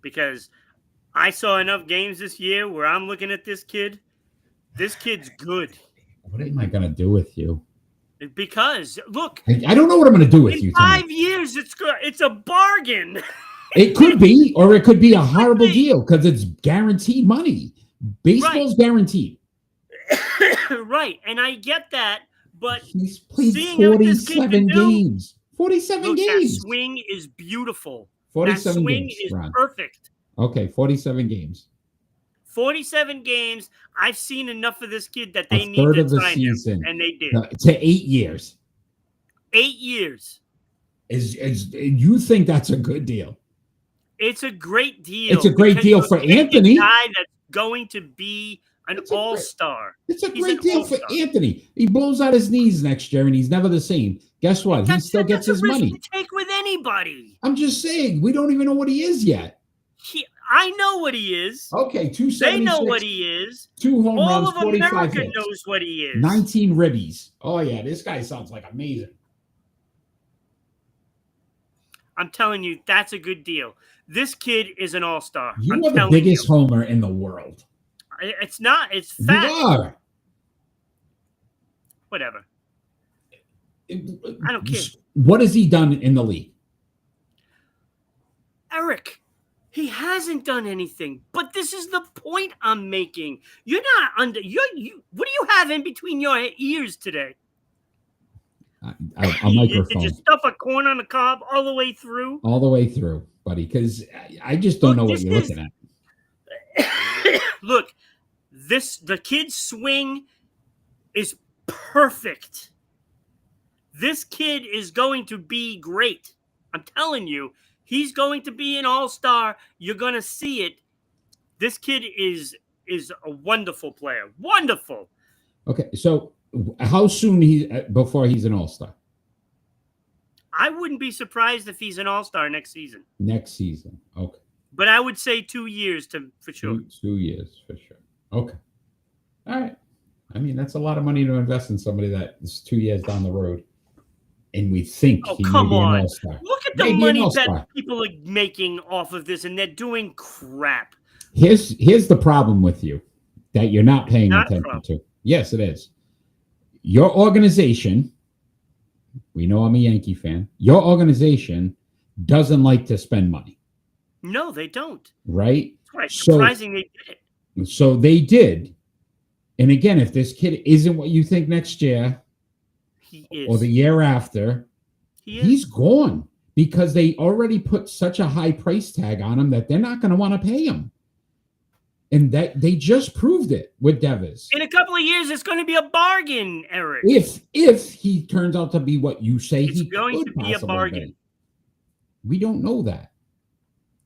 because I saw enough games this year where I'm looking at this kid. This kid's good. What am I going to do with you? Because look, I don't know what I'm going to do with you. In 5 years, it's a bargain. It could be, or it could be a horrible deal because it's guaranteed money. Baseball's guaranteed. Right, and I get that, but he's played 47 games. 47 games. That swing is beautiful. 47 that swing games, is Ron. Perfect. Okay, 47 games. 47 games. I've seen enough of this kid that they need to sign him, and they did. To 8 years. 8 years. Is you think that's a good deal? It's a great deal. It's a great deal for Anthony. A guy that's going to be an all-star. It's a great deal for Anthony. He blows out his knees next year, and he's never the same. Guess what? He still gets his money. To take with anybody. I'm just saying, we don't even know what he is yet. I know what he is. Okay, 276. They know what he is. 2 home runs, All of 45 America hits. knows what he is. 19 ribbies. Oh, yeah, this guy sounds like amazing. I'm telling you, that's a good deal. This kid is an all-star. You are the biggest homer in the world. It's not. It's fact. You are. Whatever. I don't care. What has he done in the league? Eric, he hasn't done anything. But this is the point I'm making. You're not under. You. What do you have in between your ears today? A microphone. Did you stuff a corn on the cob all the way through? All the way through, buddy, because I just don't know what you're looking at. Look, the kid's swing is perfect. This kid is going to be great. I'm telling you, he's going to be an all-star. You're going to see it. This kid is a wonderful player. Wonderful. Okay, so how soon before he's an all-star? I wouldn't be surprised if he's an all-star next season. Next season, okay. But I would say 2 years for sure. 2 years for sure. Okay. All right. I mean, that's a lot of money to invest in somebody that is 2 years down the road. And we think he may be an all-star. Look at the money that people are making off of this, and they're doing crap. Here's the problem with you that you're not paying attention to. Yes, it is. Your organization, we know I'm a Yankee fan, your organization doesn't like to spend money. No, they don't. Right? It's quite surprising they did it. So they did. And again, if this kid isn't what you think next year, he is, or the year after, he's gone because they already put such a high price tag on him that they're not going to want to pay him. And that they just proved it with Devers. In a couple of years, it's going to be a bargain, Eric. If he turns out to be what you say it's going to be a bargain. We don't know that.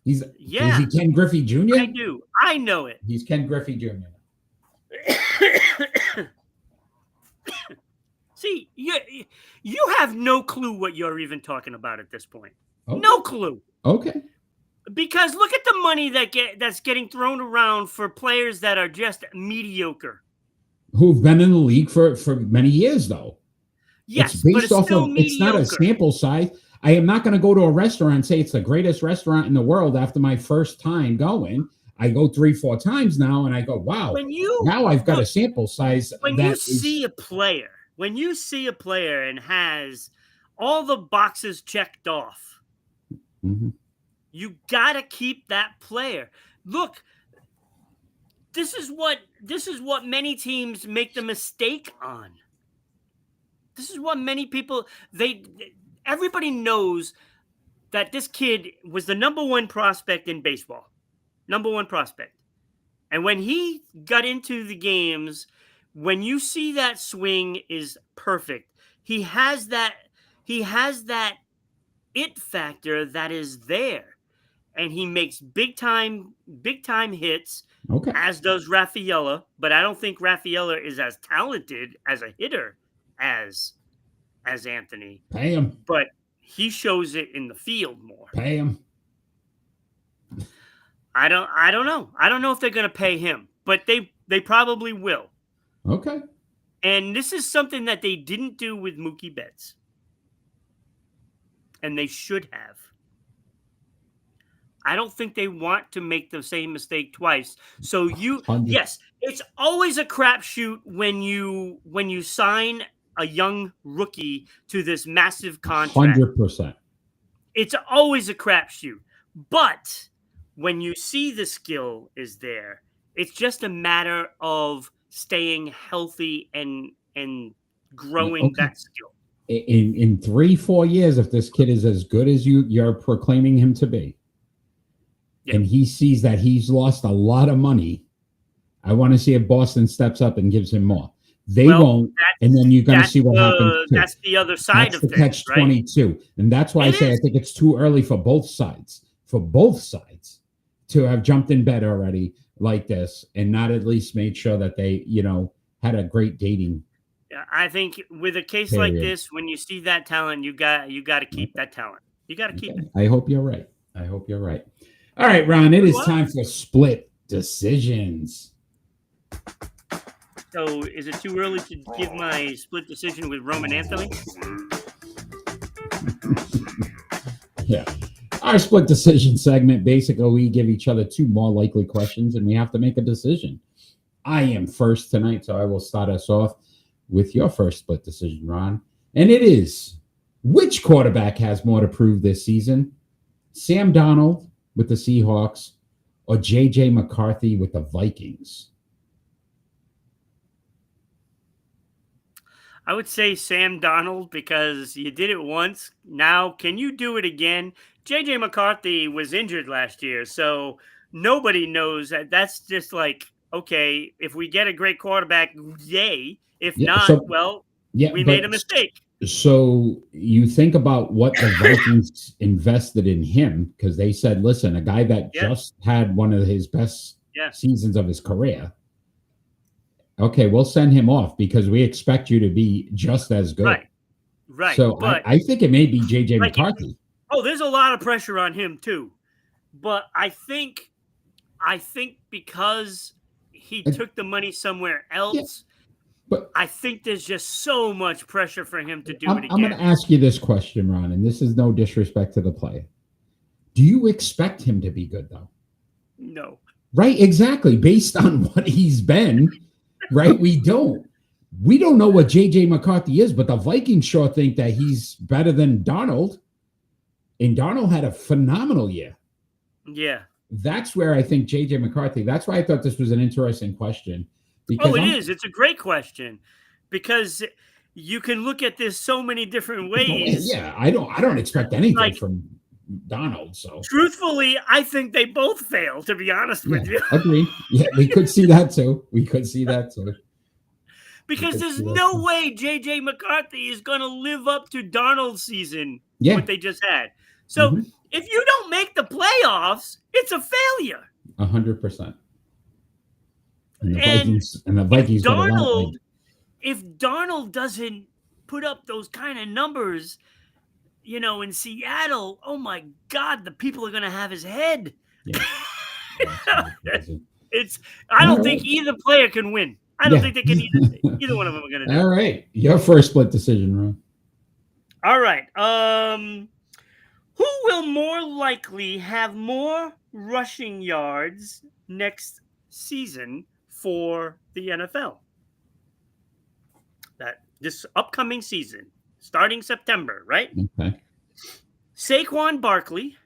Is he Ken Griffey Jr.? I do. I know it. He's Ken Griffey Jr. See, you have no clue what you're even talking about at this point. Okay. No clue. Okay. Because look at the money that's getting thrown around for players that are just mediocre. Who've been in the league for many years, though. Yes, but it's still mediocre. It's not a sample size. I am not going to go to a restaurant and say it's the greatest restaurant in the world after my first time going. I go 3-4 times now, and I go, wow. Now I've got a sample size. When you see a player and has all the boxes checked off, You got to keep that player. Look, this is what many teams make the mistake on. This is what many people everybody knows that this kid was the number one prospect in baseball. Number one prospect. And when he got into the games, when you see that swing is perfect. He has that it factor that is there. And he makes big time hits, Okay. as does Rafaela. But I don't think Rafaela is as talented as a hitter as Anthony. Pay him. But he shows it in the field more. Pay him. I don't know. I don't know if they're going to pay him, but they probably will. Okay. And this is something that they didn't do with Mookie Betts. And they should have. I don't think they want to make the same mistake twice. So yes, it's always a crapshoot when you sign a young rookie to this massive contract. 100%. It's always a crapshoot. But when you see the skill is there, it's just a matter of staying healthy and growing that skill. In 3-4 years, if this kid is as good as you're proclaiming him to be, and he sees that he's lost a lot of money, I want to see if Boston steps up and gives him more. They won't, and then you're going to see what happens. That's the other side of things, catch 22, and that's why I say I think it's too early for both sides. For both sides to have jumped in bed already like this, and not at least made sure that they, had a great dating. Yeah, I think with a case like this, when you see that talent, you got to keep that talent. You got to keep it. I hope you're right. All right, Ron, it is time for split decisions. So is it too early to give my split decision with Roman Anthony? Yeah. Our split decision segment, basically, we give each other two more likely questions, and we have to make a decision. I am first tonight, so I will start us off with your first split decision, Ron. And it is, which quarterback has more to prove this season? Sam Darnold with the Seahawks or J.J. McCarthy with the Vikings? I would say Sam Darnold, because you did it once. Now, can you do it again? J.J. McCarthy was injured last year, so nobody knows that. That's just like, okay, if we get a great quarterback, yay. If not, we made a mistake. So you think about what the Vikings invested in him, because they said, listen, a guy that just had one of his best seasons of his career. Okay, we'll send him off because we expect you to be just as good. Right. So but I think it may be J.J. McCarthy. There's a lot of pressure on him too. But I think because he took the money somewhere else, but I think there's just so much pressure for him to do it again. I'm going to ask you this question, Ron, and this is no disrespect to the player. Do you expect him to be good, though? No. Right, exactly. Based on what he's been, right? We don't know what J.J. McCarthy is, but the Vikings sure think that he's better than Darnold. And Darnold had a phenomenal year. Yeah. That's where I think J.J. McCarthy, that's why I thought this was an interesting question. It is. It's a great question because you can look at this so many different ways. Yeah, I don't expect anything from Darnold. So truthfully, I think they both fail, to be honest with you. Agree. Yeah, we could see that too. Because there's no way J.J. McCarthy is going to live up to Darnold's season, what they just had. So if you don't make the playoffs, it's a failure. 100%. And the Vikings if Darnold doesn't put up those kind of numbers, in Seattle, oh my God, the people are going to have his head. Yeah. I don't think either player can win. I don't think they can either one of them are going to do. All right. Your first split decision, Ron. All right. Who will more likely have more rushing yards next season for the NFL? This upcoming season, starting September, right? Okay. Saquon Barkley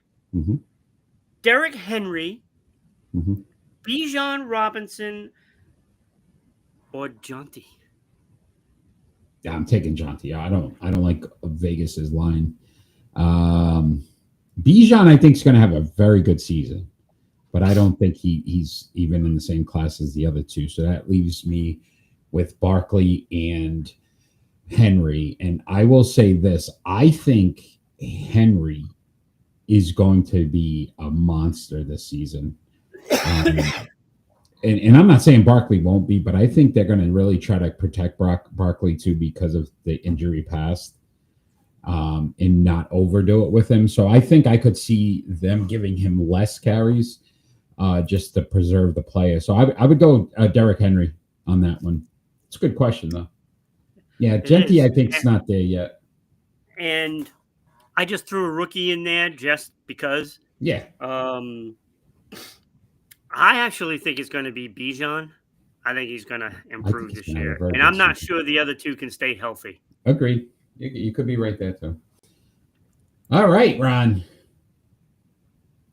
Derek Henry, Mhm. Bijan Robinson, or Jonty? Yeah, I'm taking Jonty. I don't like Vegas's line. Bijan, I think, is going to have a very good season, but I don't think he's even in the same class as the other two. So that leaves me with Barkley and Henry. And I will say this: I think Henry is going to be a monster this season. And I'm not saying Barkley won't be, but I think they're going to really try to protect Barkley too because of the injury past, and not overdo it with him. So I think I could see them giving him less carries, just to preserve the player. So I would go Derrick Henry on that one. It's a good question though. Yeah, Genti I think is not there yet. And I just threw a rookie in there just because. Yeah. I actually think it's going to be Bijan. I think he's going to improve this year. And I'm not sure the other two can stay healthy. Agreed. You could be right there, too. All right, Ron.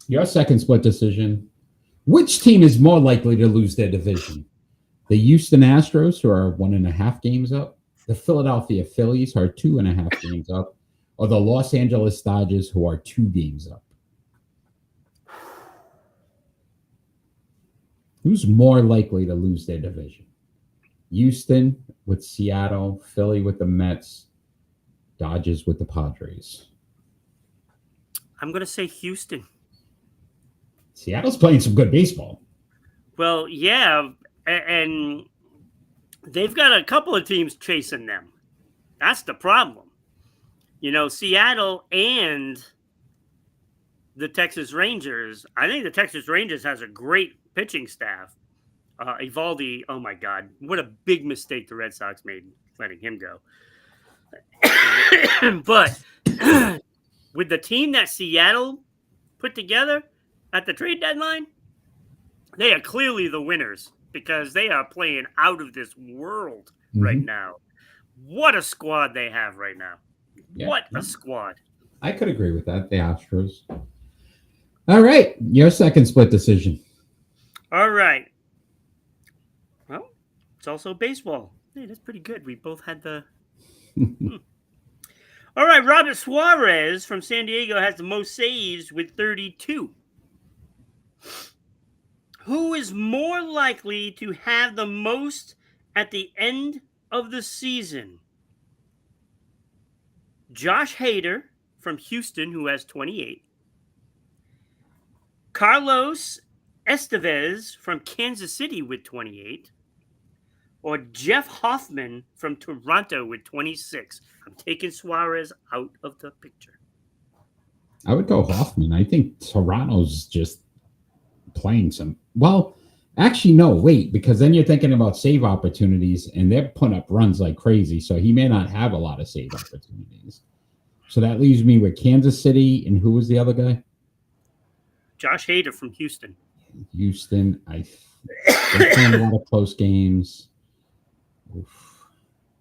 Your second split decision. Which team is more likely to lose their division? The Houston Astros, who are 1.5 games up, the Philadelphia Phillies, who are 2.5 games up, or the Los Angeles Dodgers, who are 2 games up? Who's more likely to lose their division? Houston with Seattle, Philly with the Mets, Dodgers with the Padres. I'm going to say Houston. Seattle's playing some good baseball. Well, yeah, and they've got a couple of teams chasing them. That's the problem. Seattle and the Texas Rangers. I think the Texas Rangers has a great pitching staff. Evaldi, oh my God, what a big mistake the Red Sox made letting him go. But with the team that Seattle put together at the trade deadline, they are clearly the winners because they are playing out of this world right now. What a squad they have right now. Yeah, what a squad. I could agree with that, the Astros. All right, your second split decision. All right. Well, it's also baseball. Hey, that's pretty good. We both had the... All right, Robert Suarez from San Diego has the most saves with 32. Who is more likely to have the most at the end of the season? Josh Hader from Houston, who has 28. Carlos Estevez from Kansas City with 28. Or Jeff Hoffman from Toronto with 26. I'm taking Suarez out of the picture. I would go Hoffman. I think Toronto's just playing some... Well, actually, no, wait, because then you're thinking about save opportunities, and they're putting up runs like crazy, so he may not have a lot of save opportunities. So that leaves me with Kansas City, and who was the other guy? Josh Hader from Houston. Houston, they're playing a lot of close games. Oof.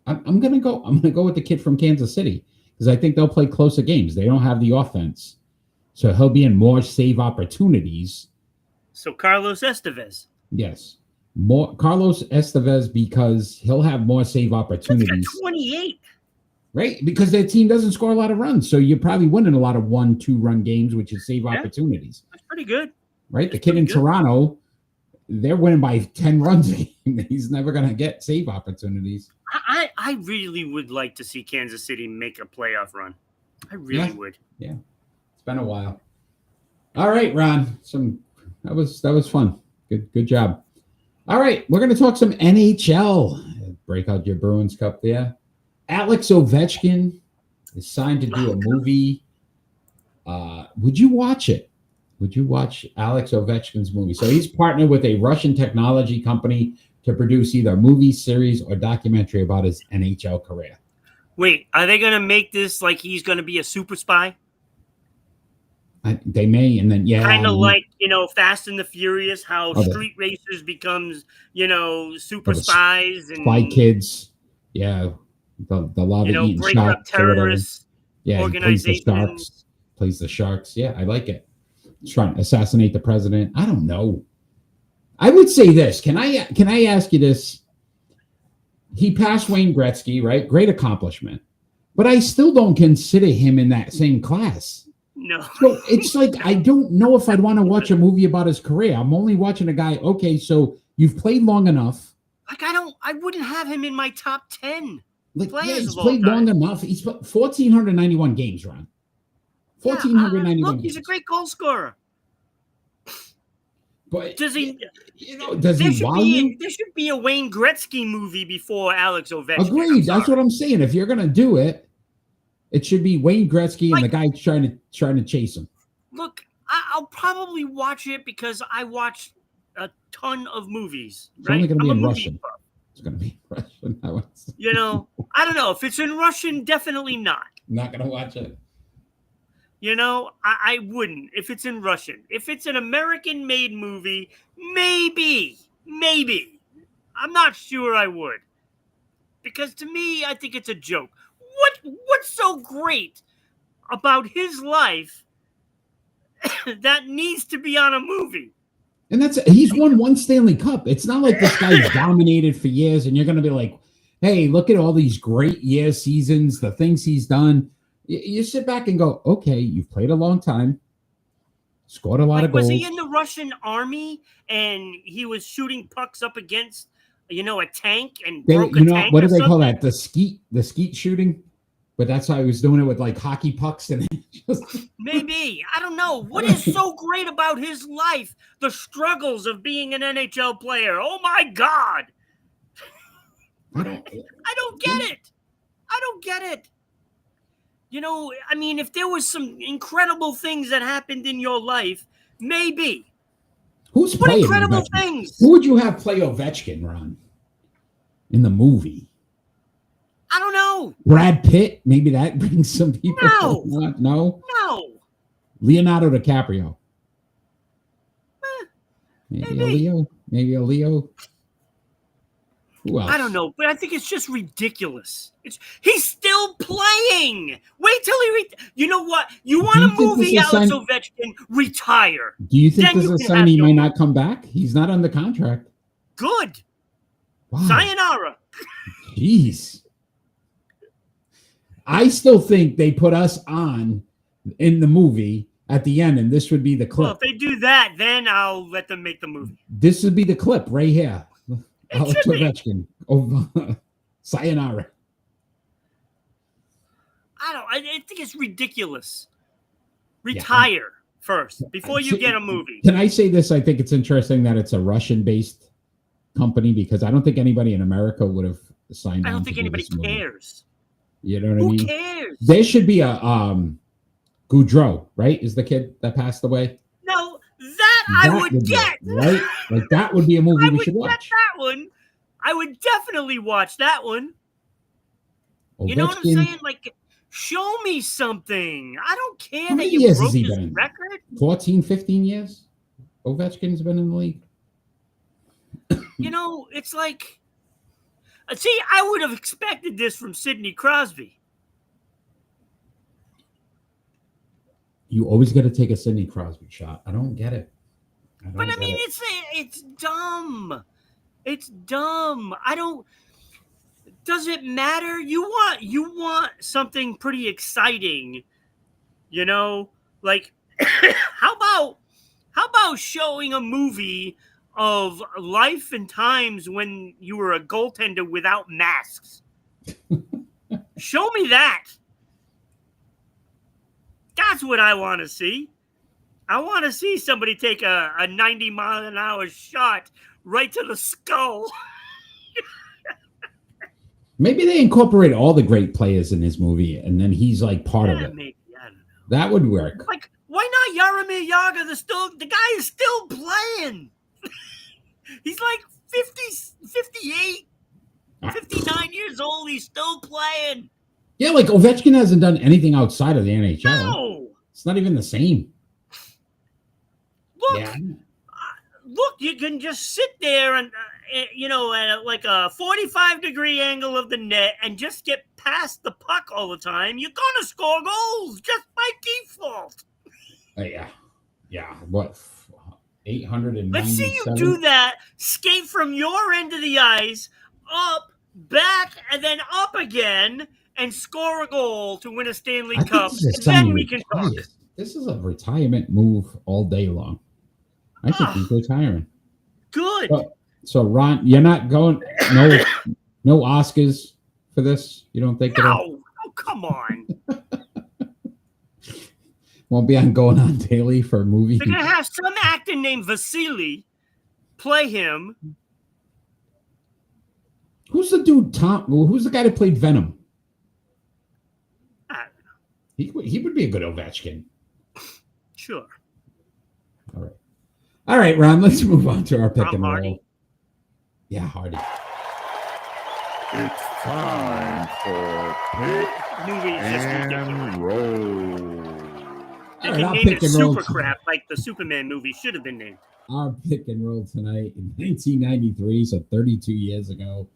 I'm gonna go with the kid from Kansas City because I think they'll play closer games. They don't have the offense, so he'll be in more save opportunities. So Carlos Estevez. Yes, more Carlos Estevez because he'll have more save opportunities. That's got 28. Right, because their team doesn't score a lot of runs, so you're probably winning a lot of 1-2 run games, which is save opportunities. That's pretty good. Right, the kid in Toronto, they're winning by 10 runs a game. He's never going to get save opportunities. I really would like to see Kansas City make a playoff run. I really would. Yeah, it's been a while. All right, Ron, that was fun. Good job. All right, we're going to talk some NHL. Break out your Bruins cup there. Alex Ovechkin is signed to do a movie. Would you watch it? Would you watch Alex Ovechkin's movie? So he's partnered with a Russian technology company to produce either a movie, series, or documentary about his NHL career. Wait, are they going to make this like he's going to be a super spy? They may, and then kind of like Fast and the Furious, how street racers becomes super spies and spy kids. Yeah, the lava eating break up terrorists. Yeah, organizations. Plays the Sharks. Yeah, I like it. trying to assassinate the president. I don't know. I would say this. Can I ask you this? He passed Wayne Gretzky, right? Great accomplishment. But I still don't consider him in that same class. No. So it's like, I don't know if I'd want to watch a movie about his career. I'm only watching a guy, okay, so you've played long enough. Like, I wouldn't have him in my top 10 Like, players yeah, he's of all played time. long enough. He's put 1,491 games, Ron. 1,491 Look, games. he's a great goal scorer. But Does he? Does he wow you? There should be a Wayne Gretzky movie before Alex Ovechkin. Agreed. That's what I'm saying. If you're gonna do it, it should be Wayne Gretzky and the guy trying to chase him. Look, I'll probably watch it because I watch a ton of movies. It's right? only going to be I'm in a Russian. movie buff. It's going to be Russian. I don't know. If it's in Russian, definitely not. Not going to watch it. I wouldn't if it's in Russian. If it's an American-made movie, maybe. I'm not sure I would. Because to me, I think it's a joke. What's so great about his life that needs to be on a movie? And he's won one Stanley Cup. It's not like this guy's dominated for years and you're going to be like, hey, look at all these great seasons, the things he's done. You sit back and go, okay, you've played a long time, scored a lot of goals. Was he in the Russian army and he was shooting pucks up against, a tank and broke a tank? What do they call that? The skeet shooting? But that's how he was doing it with like hockey pucks and maybe. I don't know. What is so great about his life? The struggles of being an NHL player. Oh my God. I don't get it. I don't get it. If there was some incredible things that happened in your life, maybe. What incredible Ovechkin? Things? Who would you have play Ovechkin, Ron, in the movie? I don't know. Brad Pitt? Maybe that brings some people. No. Leonardo DiCaprio. Maybe a Leo. Who else? I don't know, but I think it's just ridiculous. He's still playing. Wait till he you know what? You want a movie, Alex Ovechkin? Retire. Do you think there's a sign he might not come back? He's not under contract. Good. Wow. Sayonara. Jeez. I still think they put us on in the movie at the end, and this would be the clip. Well, if they do that, then I'll let them make the movie. This would be the clip right here. Alex Ovechkin. Sayonara. I think it's ridiculous. Retire first before you get a movie. Can I say this? I think it's interesting that it's a Russian-based company because I don't think anybody in America would have signed on. I don't think anybody cares. You know what I mean? Who cares? There should be a Goudreau, right? Is the kid that passed away? No, that I would get. Right? Like that would be a movie we should watch. That one. I would definitely watch that one. Ovechkin. You know what I'm saying? Like, show me something. I don't care How that many you years broke has he his been? record. 14, 15 years? Ovechkin's been in the league. It's like, see, I would have expected this from Sidney Crosby. You always got to take a Sidney Crosby shot. I don't get it. It's dumb. It's dumb. Does it matter? You want something pretty exciting, like how about showing a movie of life and times when you were a goaltender without masks? Show me that. That's what I want to see. I want to see somebody take a 90-mile-an-hour shot right to the skull. Maybe they incorporate all the great players in his movie, and then he's like part of it. Maybe, I don't know. That would work. Like, why not Jaromir Jagr? The guy is still playing. He's like 50, 58, 59 years old. He's still playing. Yeah, like Ovechkin hasn't done anything outside of the NHL. No. It's not even the same. Look, you can just sit there and, at like a 45-degree angle of the net and just get past the puck all the time. You're going to score goals just by default. Yeah. Yeah, what? Let's see you 897. do that. Skate from your end of the ice, up, back, and then up again, and score a goal to win a Stanley I think Cup. this is And then we can talk. semi-retired. This is a retirement move all day long. I think he's retiring. Good. So Ron, you're not going no Oscars for this? You don't think No. Oh, come on. won't be on going on daily for a movie? They're going to have some actor named Vasily play him. Who's the dude? Who's the guy that played Venom? I don't know. He would be a good Ovechkin. Sure. All right, Ron. Let's move on to our pick Tom and roll. Hardy. Yeah, Hardy. It's time for pick Movie is just ridiculous. and roll. They All right, can I'll name pick it and roll Super Crap like the Superman movie should have been named. Our pick and roll tonight in 1993, so 32 years ago,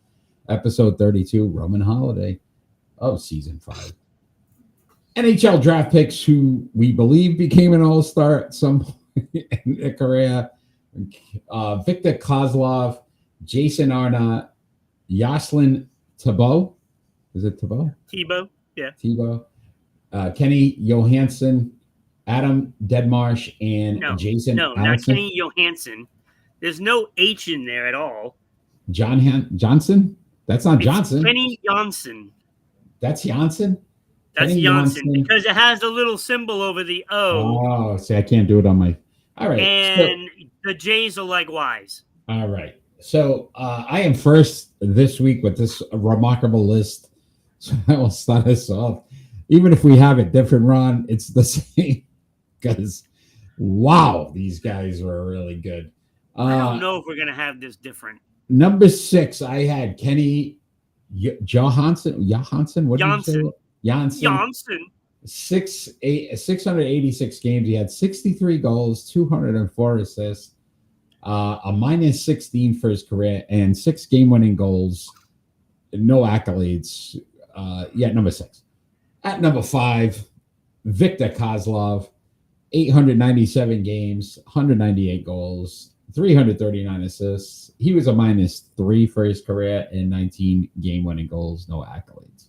episode 32, Roman Holiday of season 5. NHL draft picks who we believe became an all-star at some point in their career. Victor Kozlov, Jason Arnott, Yoslin Tebow. Is it Tebow? Tebow. Yeah. Tebow. Kenny Johansson, Adam Deadmarsh, and Jason No, Allison. not Kenny Johansson. There's no H in there at all. Johnson? That's not It's Johnson. Kenny Johnson. That's Janssen? That's Kenny Johnson Johnson. because it has a little symbol over the O. Oh, see, I can't do it on my. All right. And the J's are like Y's. All right. So I am first this week with this remarkable list. So I will start us off. Even if we have it different, Ron, it's the same. Because, wow, these guys were really good. I don't know if we're going to have this different. Number 6, I had Kenny Johansson. What did you say? Johnson. 686 games. He had 63 goals, 204 assists, a minus 16 for his career, and 6 game-winning goals. No accolades. Number 6. At number 5, Victor Kozlov, 897 games, 198 goals, 339 assists. He was a minus 3 for his career and 19 game-winning goals. No accolades.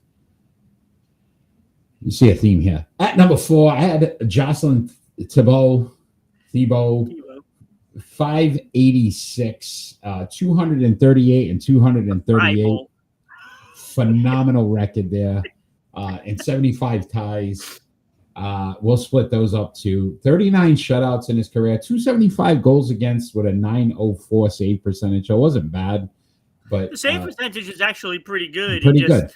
You see a theme here. At number 4, I had Jocelyn Thibault, 586, 238 and 238. Phenomenal record there. And 75 ties. We'll split those up to 39 shutouts in his career, 275 goals against with a 904 save percentage. So it wasn't bad, but the save percentage is actually pretty good. Pretty good.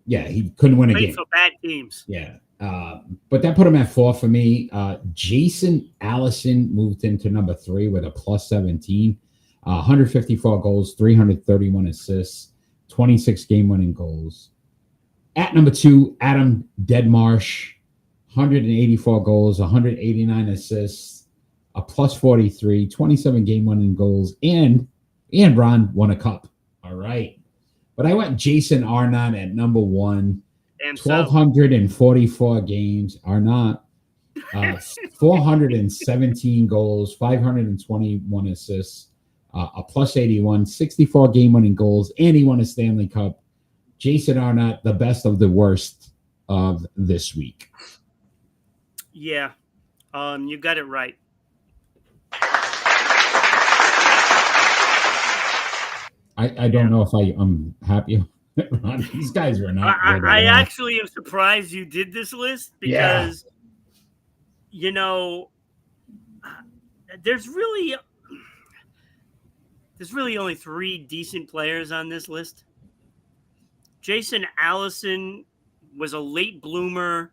Yeah, he couldn't win a game. For bad teams. Yeah. But that put him at 4 for me. Jason Allison moved into number 3 with a plus 17, 154 goals, 331 assists, 26 game-winning goals. At number 2, Adam Deadmarsh, 184 goals, 189 assists, a plus 43, 27 game-winning goals, and Ron won a cup. All right. But I went Jason Arnott at number 1, 1,244 games. Arnott, 417 goals, 521 assists, a plus 81, 64 game-winning goals, and he won a Stanley Cup. Jason Arnott, the best of the worst of this week. Yeah, you got it right. I don't know if I'm happy. These guys were not. I actually am surprised you did this list because, there's really only 3 decent players on this list. Jason Allison was a late bloomer.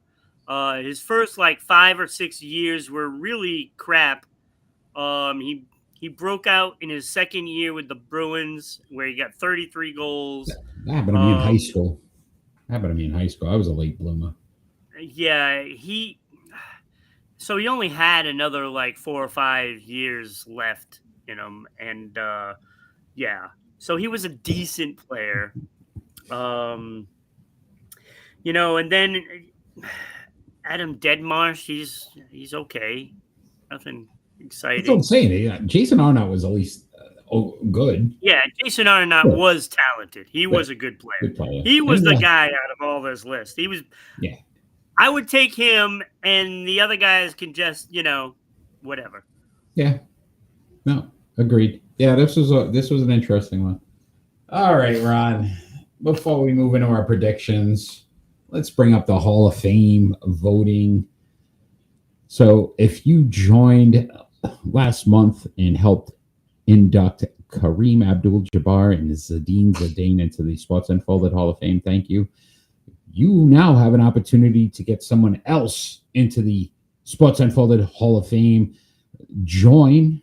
His first 5 or 6 years were really crap. He broke out in his second year with the Bruins, where he got 33 goals. That happened to me in high school. I was a late bloomer. Yeah, so he only had another 4 or 5 years left in him, and so he was a decent player. And then Adam Deadmarsh, he's okay. Nothing That's what I'm exciting. saying. Jason Arnott was at least good. Yeah, Jason Arnott Good. was talented. He Good. was a good player. Good player. He was And, the guy out of all this list. He was. Yeah. I would take him, and the other guys can just, whatever. Yeah. No, agreed. Yeah, this was an interesting one. All right, Ron. Before we move into our predictions, let's bring up the Hall of Fame voting. So, if you joined last month and helped induct Kareem Abdul-Jabbar and Zinedine Zidane into the Sports Unfolded Hall of Fame, thank you. You now have an opportunity to get someone else into the Sports Unfolded Hall of Fame. Join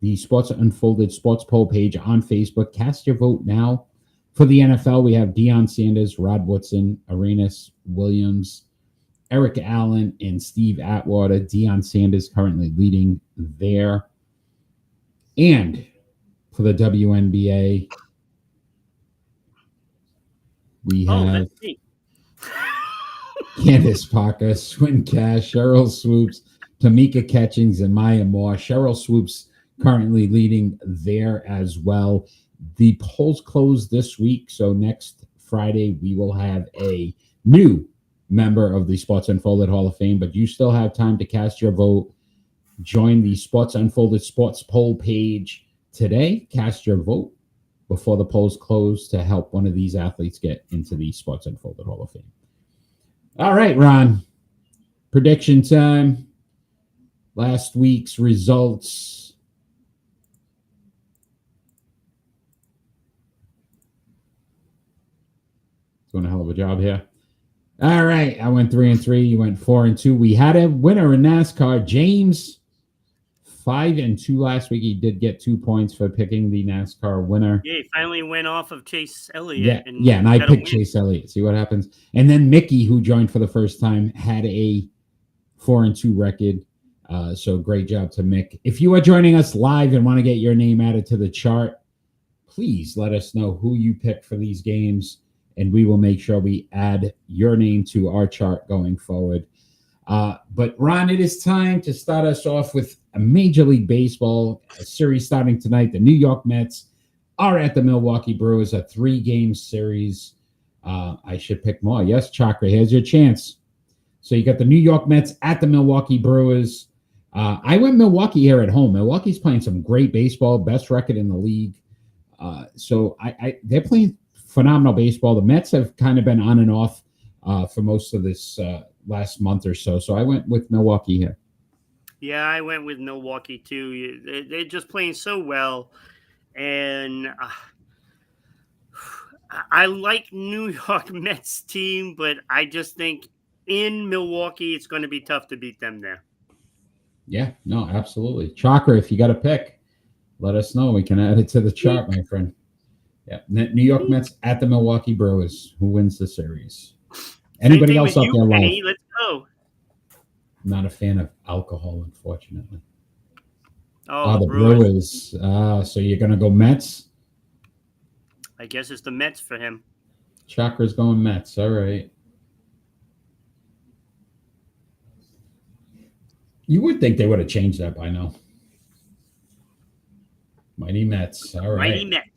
the Sports Unfolded Sports Poll page on Facebook. Cast your vote now. For the NFL, we have Deion Sanders, Rod Woodson, Arenas Williams, Eric Allen, and Steve Atwater. Deion Sanders currently leading there. And for the WNBA, we have Candace Parker, Swin Cash, Cheryl Swoops, Tamika Catchings, and Maya Moore. Cheryl Swoops currently leading there as well. The polls close this week, so next Friday we will have a new member of the Sports Unfolded Hall of Fame, but you still have time to cast your vote. Join the Sports Unfolded Sports Poll page today. Cast your vote before the polls close to help one of these athletes get into the Sports Unfolded Hall of Fame. All right, Ron. Prediction time. Last week's results. Doing a hell of a job here. All right. I went 3-3. You went 4-2. We had a winner in NASCAR. James, 5-2 last week. He did get 2 points for picking the NASCAR winner. Yeah, he finally went off of Chase Elliott. Yeah, and I picked Chase Elliott. See what happens. And then Mickey, who joined for the first time, had a 4-2 record. So great job to Mick. If you are joining us live and want to get your name added to the chart, please let us know who you picked for these games, and we will make sure we add your name to our chart going forward. But Ron, it is time to start us off with a Major League Baseball series starting tonight. The New York Mets are at the Milwaukee Brewers, a 3-game series. I should pick more. Yes, Chakra, here's your chance. So you got the New York Mets at the Milwaukee Brewers. I went Milwaukee here at home. Milwaukee's playing some great baseball, best record in the league. So they're playing phenomenal baseball. The Mets have kind of been on and off for most of this last month or so. So I went with Milwaukee here. Yeah, I went with Milwaukee too. They're just playing so well. And I like New York Mets team, but I just think in Milwaukee, it's going to be tough to beat them there. Yeah, no, absolutely. Chakra, if you got a pick, let us know. We can add it to the chart, my friend. Yeah, New York Mets at the Milwaukee Brewers. Who wins the series? Anybody else out there live? Let's go. I'm not a fan of alcohol, unfortunately. Oh, the Brewers. So you're going to go Mets? I guess it's the Mets for him. Chakra's going Mets. All right. You would think they would have changed that by now. Mighty Mets. All right. Mighty Mets.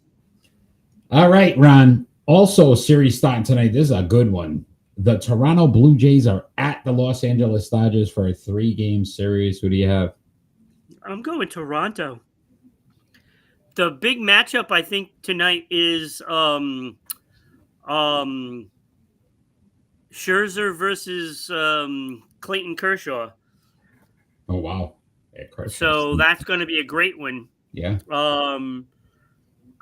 All right, Ron. Also, a series starting tonight. This is a good one. The Toronto Blue Jays are at the Los Angeles Dodgers for a 3-game series. Who do you have? I'm going Toronto. The big matchup, I think, tonight is Scherzer versus Clayton Kershaw. Oh, wow. Yeah, so that's going to be a great one. Yeah.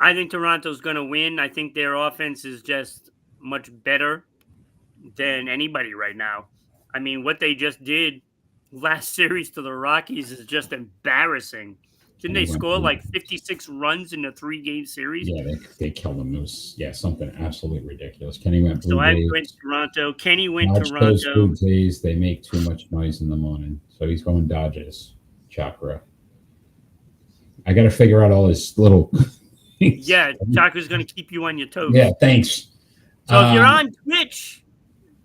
I think Toronto's going to win. I think their offense is just much better than anybody right now. I mean, what they just did last series to the Rockies is just embarrassing. Didn't they score like 56 runs in a 3-game series? Yeah, they killed them. It was, something absolutely ridiculous. Kenny went Blue So I Jays. went Toronto. Kenny went Dodge Toronto. Those Blue Jays, they make too much noise in the morning. So he's going Dodgers. Chakra. I got to figure out all this little... Yeah, Chakra's going to keep you on your toes. Yeah, thanks. So if you're on Twitch,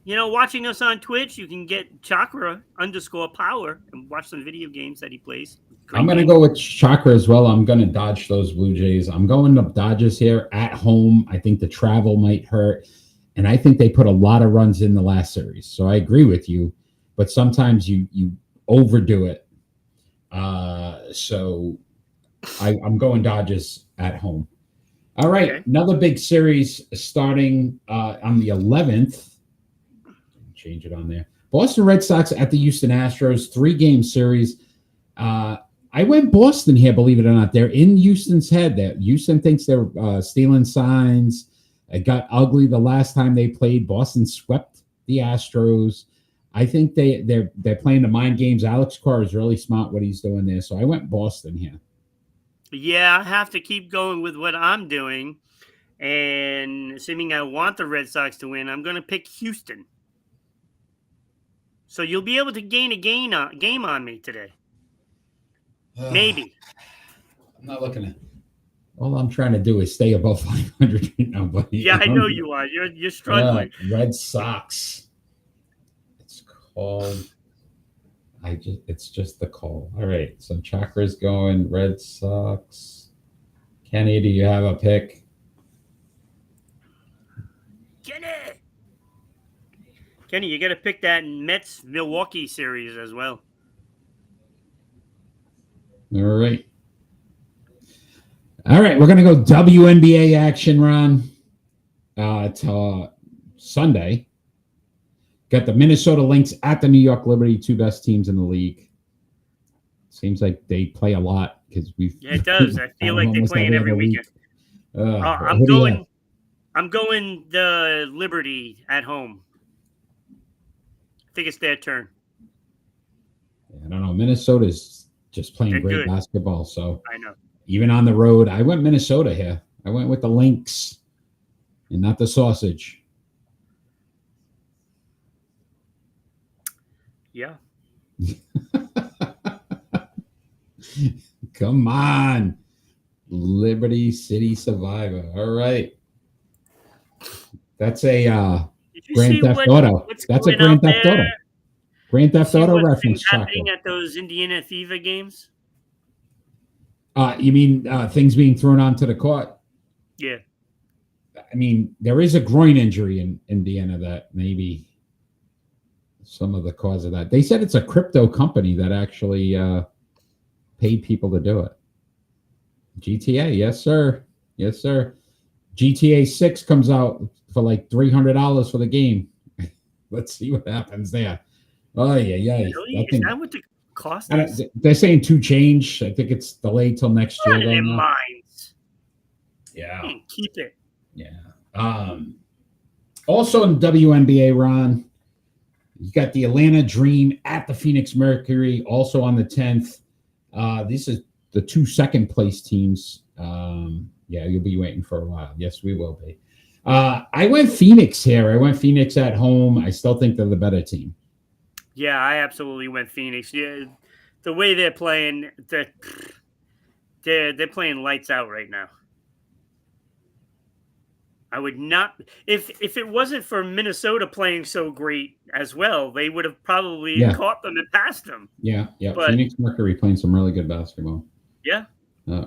watching us on Twitch, you can get Chakra_Power and watch some video games that he plays. I'm going to go with Chakra as well. I'm going to dodge those Blue Jays. I'm going to Dodgers here at home. I think the travel might hurt. And I think they put a lot of runs in the last series. So I agree with you. But sometimes you overdo it. So I'm going Dodgers at home. All right. Okay. Another big series starting on the 11th. Change it on there. Boston Red Sox at the Houston Astros, 3-game series. I went Boston here, believe it or not. They're in Houston's head. Houston thinks they're stealing signs. It got ugly the last time they played. Boston swept the Astros. I think they're playing the mind games. Alex Carr is really smart what he's doing there. So I went Boston here. Yeah, I have to keep going with what I'm doing. And assuming I want the Red Sox to win, I'm going to pick Houston. So you'll be able to gain a game on me today. Maybe. I'm not looking at. All I'm trying to do is stay above 500 right now, buddy. Yeah, I know you are. You're struggling. Red Sox. It's called. It's just the call. All right. So Chakra's going Red Sox. Kenny, do you have a pick? Kenny, you got to pick that Mets-Milwaukee series as well. All right. All right, we're going to go WNBA action, Ron. To Sunday. Got the Minnesota Lynx at the New York Liberty, 2 best teams in the league. Seems like they play a lot because we've. Yeah, it does. I feel like they play it every weekend. I'm going the Liberty at home. I think it's their turn. I don't know. Minnesota's just playing They're great basketball. So I know. Even on the road, I went Minnesota here. I went with the Lynx and not the sausage. Yeah. Come on. Liberty City Survivor. All right. That's a Grand Theft Auto. That's a Grand Theft Auto. Grand Theft Auto reference. Happening at those Indiana Fever games? You mean things being thrown onto the court? Yeah. I mean, there is a groin injury in Indiana that maybe some of the cause of that. They said it's a crypto company that actually paid people to do it. GTA, yes, sir. Yes, sir. GTA 6 comes out for like $300 for the game. Let's see what happens there. Oh, yeah. Really? Is that what the cost is? They're saying to change. I think it's delayed till next year. In their minds. Yeah. Keep it. Yeah. Also in WNBA, Ron, you got the Atlanta Dream at the Phoenix Mercury, also on the 10th. This is the 2 second-place teams. Yeah, you'll be waiting for a while. Yes, we will be. I went Phoenix here. I went Phoenix at home. I still think they're the better team. Yeah, I absolutely went Phoenix. Yeah, the way they're playing, they're playing lights out right now. I would not if it wasn't for Minnesota playing so great as well, they would have probably caught them and passed them. Yeah. But Phoenix Mercury playing some really good basketball. Yeah.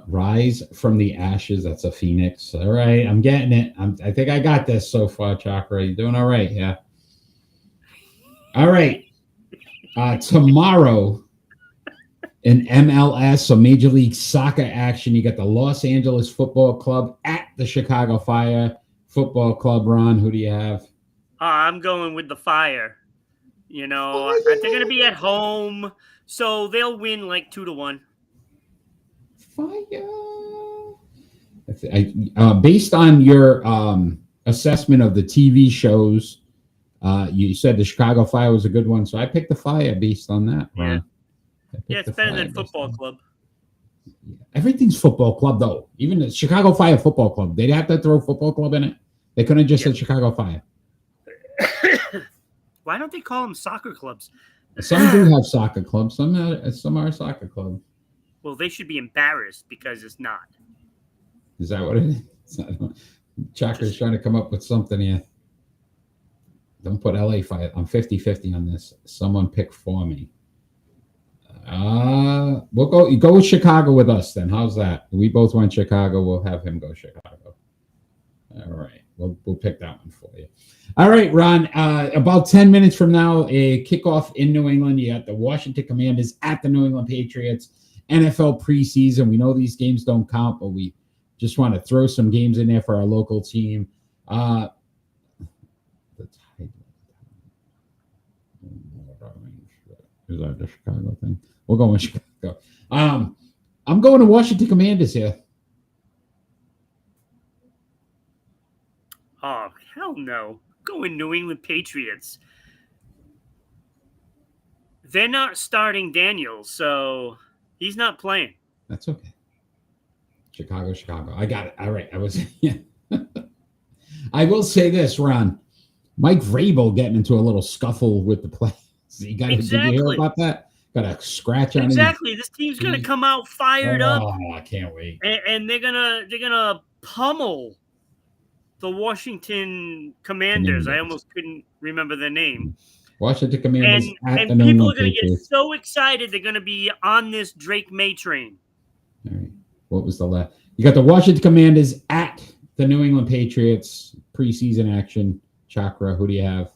Rise from the ashes. That's a Phoenix. All right, I'm getting it. I think I got this so far, Chakra. You're doing all right. Yeah. All right. Tomorrow in MLS, so Major League Soccer action, you got the Los Angeles Football Club at the Chicago Fire Football Club. Ron, who do you have? I'm going with the Fire. They're going to be at home, so they'll win like 2-1. Fire. Based on your assessment of the TV shows, you said the Chicago Fire was a good one, so I picked the Fire based on that. Yeah, it's better than Football Club. Everything's Football Club, though. Even the Chicago Fire Football Club, they'd have to throw Football Club in it. They couldn't have just said Chicago Fire. Why don't they call them soccer clubs? Some do have soccer clubs. Some are soccer clubs. Well, they should be embarrassed because it's not. Is that what it is? Chakra's trying to come up with something here. Don't put LA Fire. I'm 50-50 on this. Someone pick for me. We'll go with Chicago with us then. How's that? We both went Chicago. We'll have him go Chicago. All right. We'll pick that one for you. All right, Ron. About 10 minutes from now, a kickoff in New England. You got the Washington Commanders at the New England Patriots. NFL preseason. We know these games don't count, but we just want to throw some games in there for our local team. Is that the Chicago thing? We'll go with Chicago. I'm going to Washington Commanders here. Oh, hell no. Going New England Patriots. They're not starting Daniels, so he's not playing. That's okay. Chicago. I got it. All right. Yeah. I will say this, Ron. Mike Vrabel getting into a little scuffle with the players. Did you hear about that? Got a scratch on him. Exactly. This team's gonna come out fired up. Oh, I can't wait. And they're gonna pummel the Washington Commanders. I almost couldn't remember their name. Washington Commanders and people are gonna get so excited they're gonna be on this Drake May train. All right. What was the last? You got the Washington Commanders at the New England Patriots preseason action. Chakra, who do you have?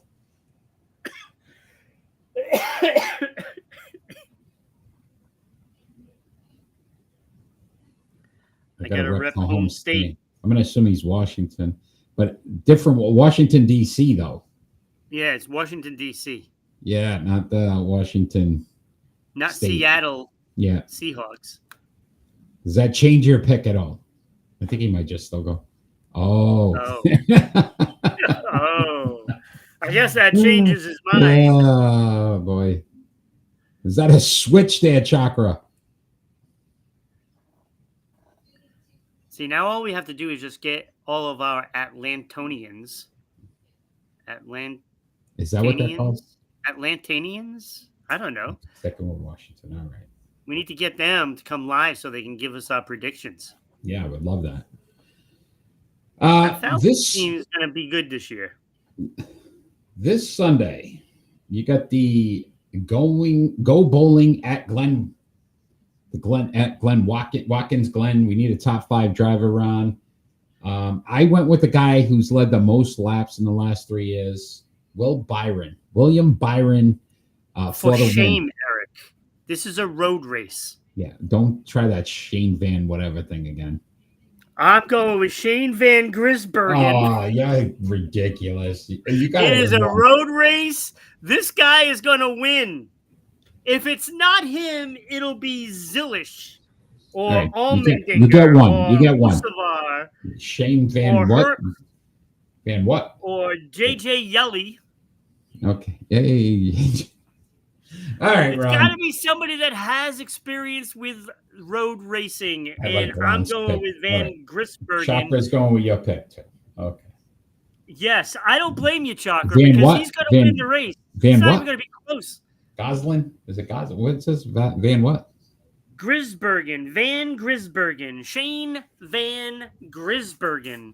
I got to rep home state. I'm going to assume he's Washington, but different. Washington, D.C., though. Yeah, it's Washington, D.C. Yeah, not the Washington. Not state. Seattle. Yeah. Seahawks. Does that change your pick at all? I think he might just still go. Oh. Oh. I guess that changes his mind. Oh, boy. Is that a switch there, Chakra? See, now all we have to do is just get all of our Atlantonians. Is that what they're called? Atlantanians? I don't know. Second with Washington. All right. We need to get them to come live so they can give us our predictions. Yeah, I would love that. This team is going to be good this year. This Sunday, you got the go bowling at Watkins Glen. We need a top 5 driver, Ron. I went with the guy who's led the most laps in the last 3 years, William Byron. For shame, Eric. This is a road race. Yeah, don't try that Shane Van whatever thing again. I'm going with Shane Van Gisbergen. Oh, you're ridiculous. It is a road race. This guy is going to win. If it's not him, it'll be Zilish or Allmendinger. You get one. You get one. Musavar, Shane Van what? Van what? Or JJ Yelly. Okay. Hey. All right, It's got to be somebody that has experience with road racing, I'm going with Van Gisbergen. Chakra's going with your pick too. Okay. Yes, I don't blame you, Chakra, Van because what? he's going to win the race. Van it's not what? even going to be close. Goslin? Is it Goslin? What says Van what? Gisbergen. Van Gisbergen. Shane Van Gisbergen.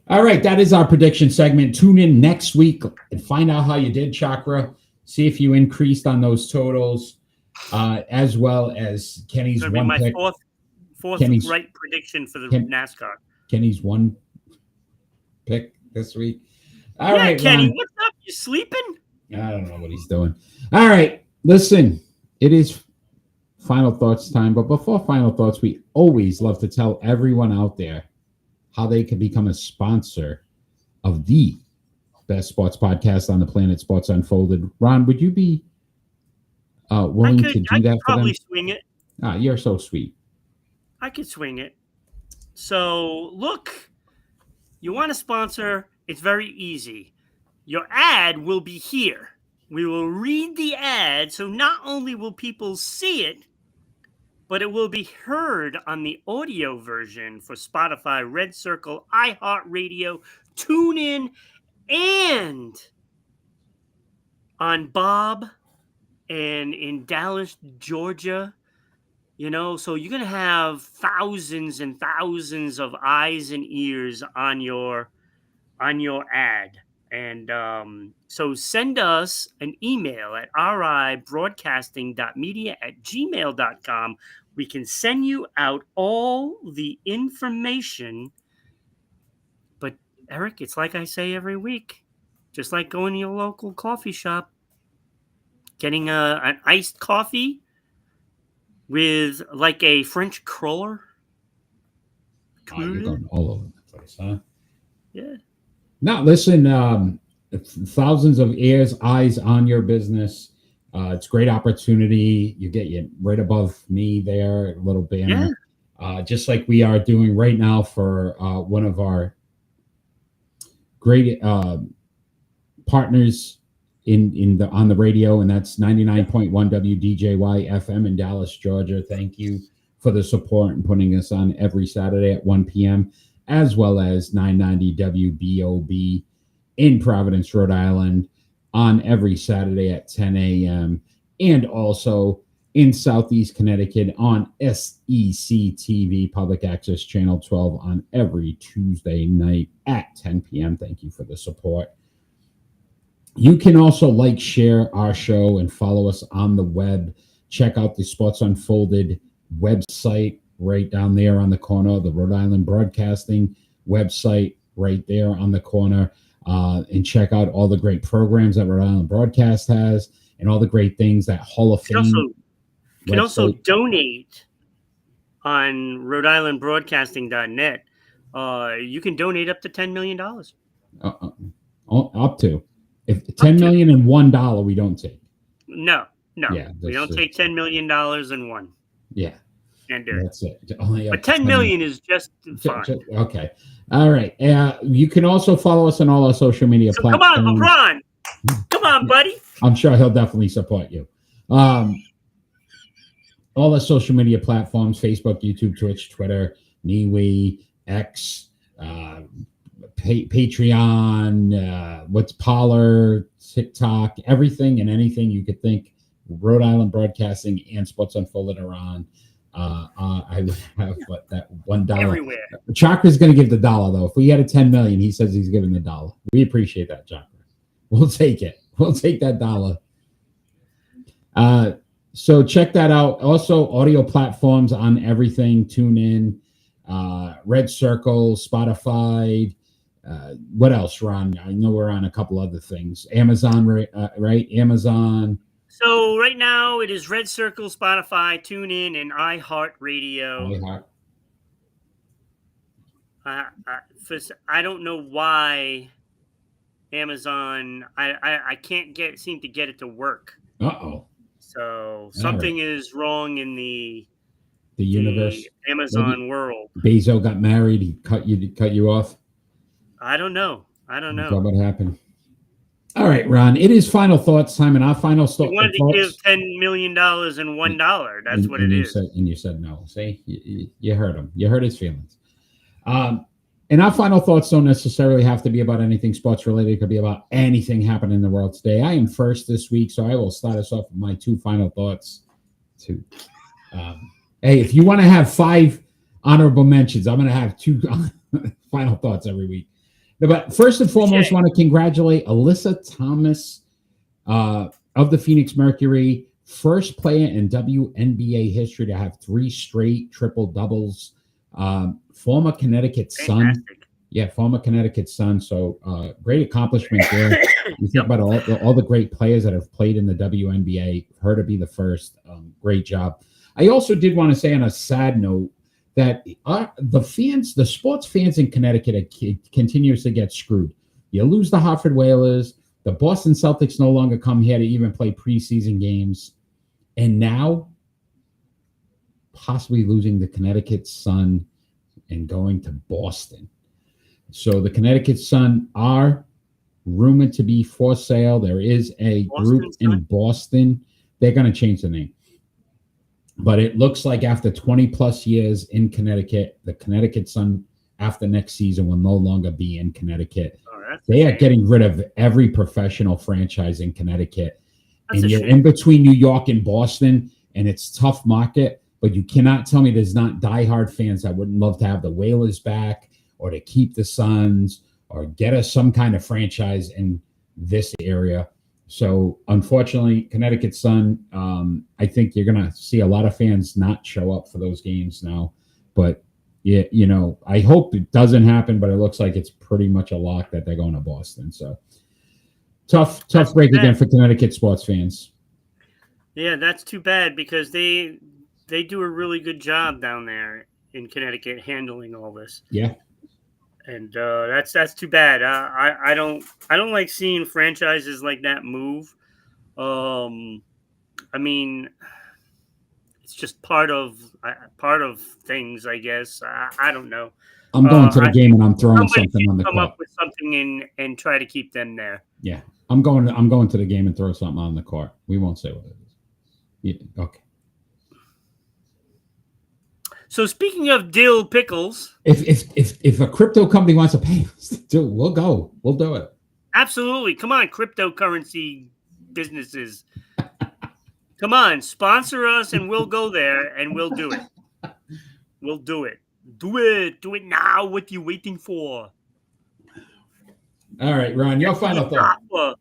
All right. That is our prediction segment. Tune in next week and find out how you did, Chakra. See if you increased on those totals, as well as Kenny's one my pick. Fourth right prediction for the NASCAR. Kenny's one pick this week. All right, Kenny, Ron. what's up? You sleeping? I don't know what he's doing. All right, listen, it is final thoughts time. But before final thoughts, we always love to tell everyone out there how they can become a sponsor of the best sports podcast on the planet, Sports Unfolded. Ron, would you be willing to do that for them? I could probably swing it. You're so sweet. I could swing it. So, look, you want to sponsor, it's very easy. Your ad will be here. We will read the ad, so not only will people see it, but it will be heard on the audio version for Spotify, Red Circle, iHeartRadio, TuneIn, and on Bob and in Dallas, Georgia. You know, so you're going to have thousands and thousands of eyes and ears on your ad. And so send us an email at ribroadcasting.media@gmail.com. We can send you out all the information. But Eric, it's like I say every week, just like going to your local coffee shop, getting an iced coffee with like a French cruller. You're going all over the place, huh? Yeah. Now, listen, thousands of ears, eyes on your business. It's a great opportunity. You get you right above me there, a little banner. Yeah. Just like we are doing right now for one of our great partners on the radio, and that's 99.1 WDJY FM in Dallas, Georgia. Thank you for the support and putting us on every Saturday at 1 p.m., as well as 990 WBOB in Providence, Rhode Island, on every Saturday at 10 a.m., and also in Southeast Connecticut on SEC-TV, Public Access Channel 12, on every Tuesday night at 10 p.m. Thank you for the support. You can also like, share our show, and follow us on the web. Check out the Sports Unfolded website right down there on the corner, the Rhode Island Broadcasting website right there on the corner, and check out all the great programs that Rhode Island Broadcast has and all the great things that Hall of Fame. You can also donate on RhodeIslandBroadcasting.net. You can donate up to $10 million. Up to. If $10 million and $1 we don't take. No. Yeah, we don't take $10 million and one. Yeah. And do that's it. But 10 million is just fine. Okay. All right. You can also follow us on all our social media platforms. Come on, LeBron. Come on, buddy. I'm sure he'll definitely support you. All the social media platforms: Facebook, YouTube, Twitch, Twitter, MeWe, X, Patreon, what's Parler, TikTok, everything and anything you could think. Rhode Island Broadcasting and Sports Unfolded are on. I would have that $1 everywhere. Chakra's going to give the $1 though. If we had a 10 million, he says he's giving the $1. We appreciate that, Chakra. We'll take it. We'll take that $1. So check that out. Also, audio platforms on everything. Tune in, Red Circle, Spotify. What else, Ron? I know we're on a couple other things. Amazon, right? Amazon. So right now it is Red Circle, Spotify, TuneIn, and iHeartRadio. I don't know why Amazon. I can't seem to get it to work. So something is wrong in the universe, Amazon world. Bezos got married. He cut you off. I don't know. That's what happened. All right, Ron. It is final thoughts time, and our final thoughts. You wanted to give $10 million and $1. That's what it is. And you said no. See, you heard him. You hurt his feelings. And our final thoughts don't necessarily have to be about anything sports related. It could be about anything happening in the world today. I am first this week, so I will start us off with my two final thoughts. Hey, if you want to have 5 honorable mentions, I'm going to have 2 final thoughts every week. But first and foremost, I want to congratulate Alyssa Thomas of the Phoenix Mercury, first player in WNBA history to have 3 straight triple doubles. Former Connecticut Sun. Yeah, former Connecticut Sun. So great accomplishment there. You think about all the great players that have played in the WNBA. Her to be the first. Great job. I also did want to say on a sad note that the sports fans in Connecticut continuously get screwed. You lose the Hartford Whalers. The Boston Celtics no longer come here to even play preseason games. And now, possibly losing the Connecticut Sun and going to Boston. So the Connecticut Sun are rumored to be for sale. There is a group in Boston. They're going to change the name. But it looks like after 20 plus years in Connecticut, the Connecticut Sun after next season will no longer be in Connecticut. They are getting rid of every professional franchise in Connecticut. And you're in between New York and Boston, and it's a tough market. But you cannot tell me there's not diehard fans that would love to have the Whalers back or to keep the Suns or get us some kind of franchise in this area. So unfortunately, Connecticut Sun, I think you're going to see a lot of fans not show up for those games now. But, yeah, I hope it doesn't happen, but it looks like it's pretty much a lock that they're going to Boston. So tough break again for Connecticut sports fans. Yeah, that's too bad because they do a really good job down there in Connecticut handling all this. Yeah. And that's too bad. I don't like seeing franchises like that move. I mean, it's just part of things, I guess. I don't know. I'm going to the game and I'm throwing something on the come court. up with something and try to keep them there. Yeah, I'm going to the game and throw something on the court. We won't say what it is. Yeah, okay. So speaking of dill pickles, if a crypto company wants to pay us, we'll go. We'll do it. Absolutely. Come on, cryptocurrency businesses. Come on, sponsor us and we'll go there and we'll do it. We'll do it. Do it. Do it now. What are you waiting for? All right, Ron, your final thought.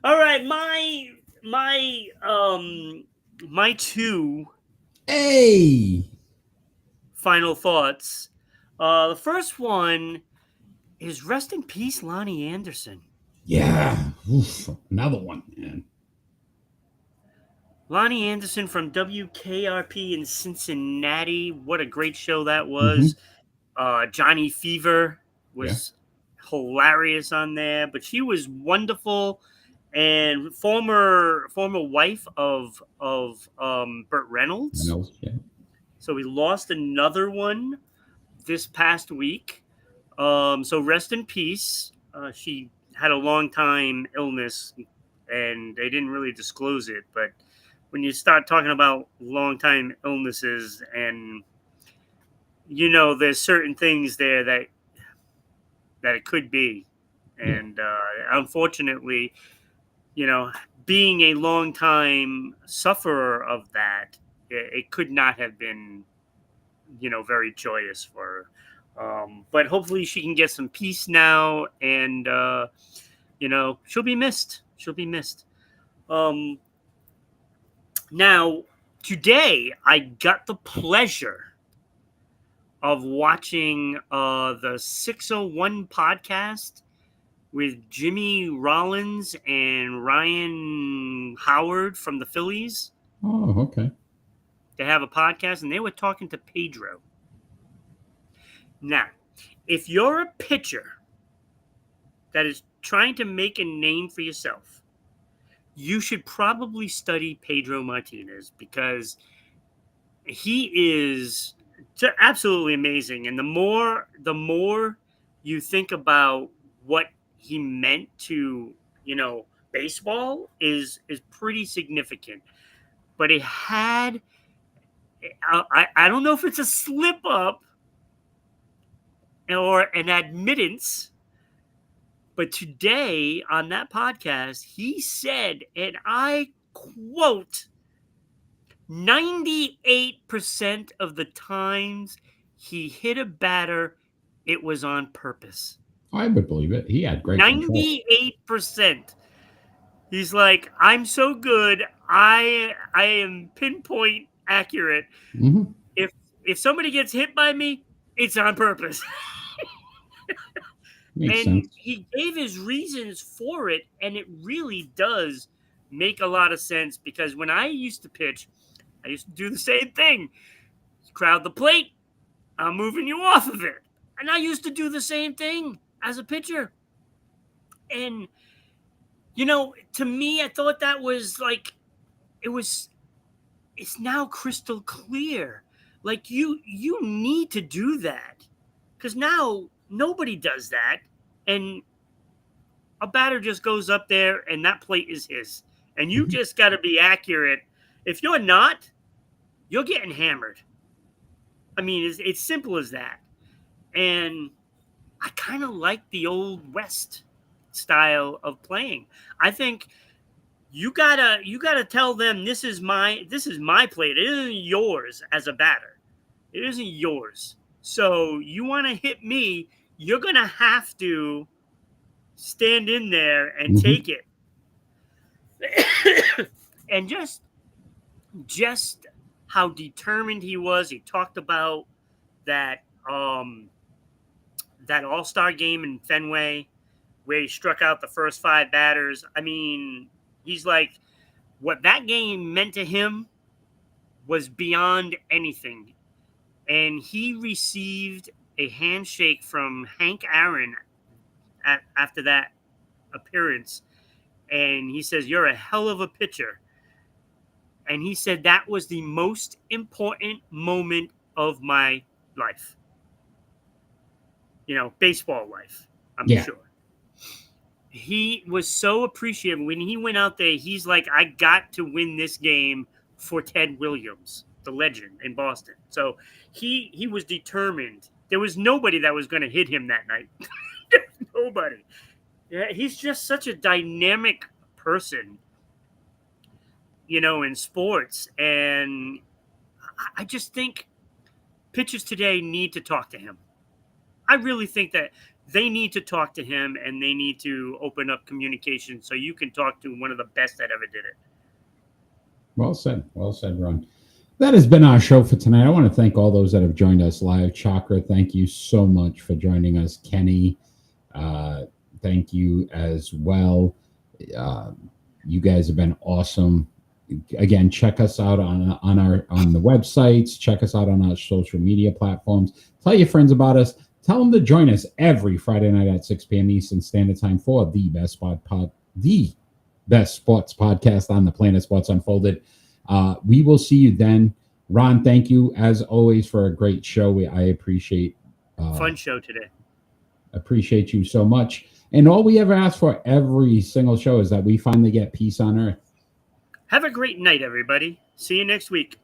All right, my two final thoughts. The first one is rest in peace, Lonnie Anderson. Yeah. Oof, another one, man. Lonnie Anderson from WKRP in Cincinnati. What a great show that was. Mm-hmm. Johnny Fever was hilarious on there, but she was wonderful. And former wife of Burt Reynolds. Yeah. So we lost another one this past week. So rest in peace. She had a long time illness, and they didn't really disclose it. But when you start talking about long time illnesses, and there's certain things there that it could be, and unfortunately, being a long time sufferer of that, it could not have been, very joyous for her. But hopefully she can get some peace now, and she'll be missed. She'll be missed. Now, today I got the pleasure of watching the 601 podcast with Jimmy Rollins and Ryan Howard from the Phillies. Oh, okay. They have a podcast, and they were talking to Pedro. Now, if you're a pitcher that is trying to make a name for yourself, you should probably study Pedro Martinez, because he is absolutely amazing. And the more you think about what he meant to, baseball is pretty significant. But it had, I don't know if it's a slip up or an admittance, but today on that podcast, he said, and I quote, 98% of the times he hit a batter, it was on purpose. I would believe it. He had great 98%. He's like, I'm so good. I am pinpoint accurate. Mm-hmm. If somebody gets hit by me, it's on purpose. Makes and sense. he gave his reasons for it, and it really does make a lot of sense, because when I used to pitch, I used to do the same thing. Crowd the plate, I'm moving you off of it. And I used to do the same thing as a pitcher. And, to me, I thought that was like, it's now crystal clear. Like, you need to do that, because now nobody does that. And a batter just goes up there and that plate is his. And you just got to be accurate. If you're not, you're getting hammered. I mean, it's simple as that. And I kind of like the old West style of playing. I think you gotta tell them, this is my plate. It isn't yours as a batter. It isn't yours. So you want to hit me, you're going to have to stand in there and Mhm. take it. And just how determined he was. He talked about that that All-Star game in Fenway where he struck out the first 5 batters. I mean, he's like, what that game meant to him was beyond anything. And he received a handshake from Hank Aaron after that appearance. And he says, "You're a hell of a pitcher." And he said that was the most important moment of my life. Baseball life, I'm sure. He was so appreciative. When he went out there, he's like, I got to win this game for Ted Williams, the legend in Boston. So he was determined. There was nobody that was going to hit him that night. Nobody. Yeah, he's just such a dynamic person, in sports. And I just think pitchers today need to talk to him. I really think that they need to talk to him, and they need to open up communication so you can talk to one of the best that ever did it. Well said, Ron. That has been our show for tonight. I want to thank all those that have joined us live. Chakra, thank you so much for joining us. Kenny, thank you as well. You guys have been awesome. Again, check us out on the websites. Check us out on our social media platforms. Tell your friends about us. Tell them to join us every Friday night at 6 p.m. Eastern Standard Time for the best sports podcast on the planet, Sports Unfolded. We will see you then. Ron, thank you as always for a great show. I appreciate fun show today. Appreciate you so much. And all we ever ask for every single show is that we finally get peace on earth. Have a great night, everybody. See you next week.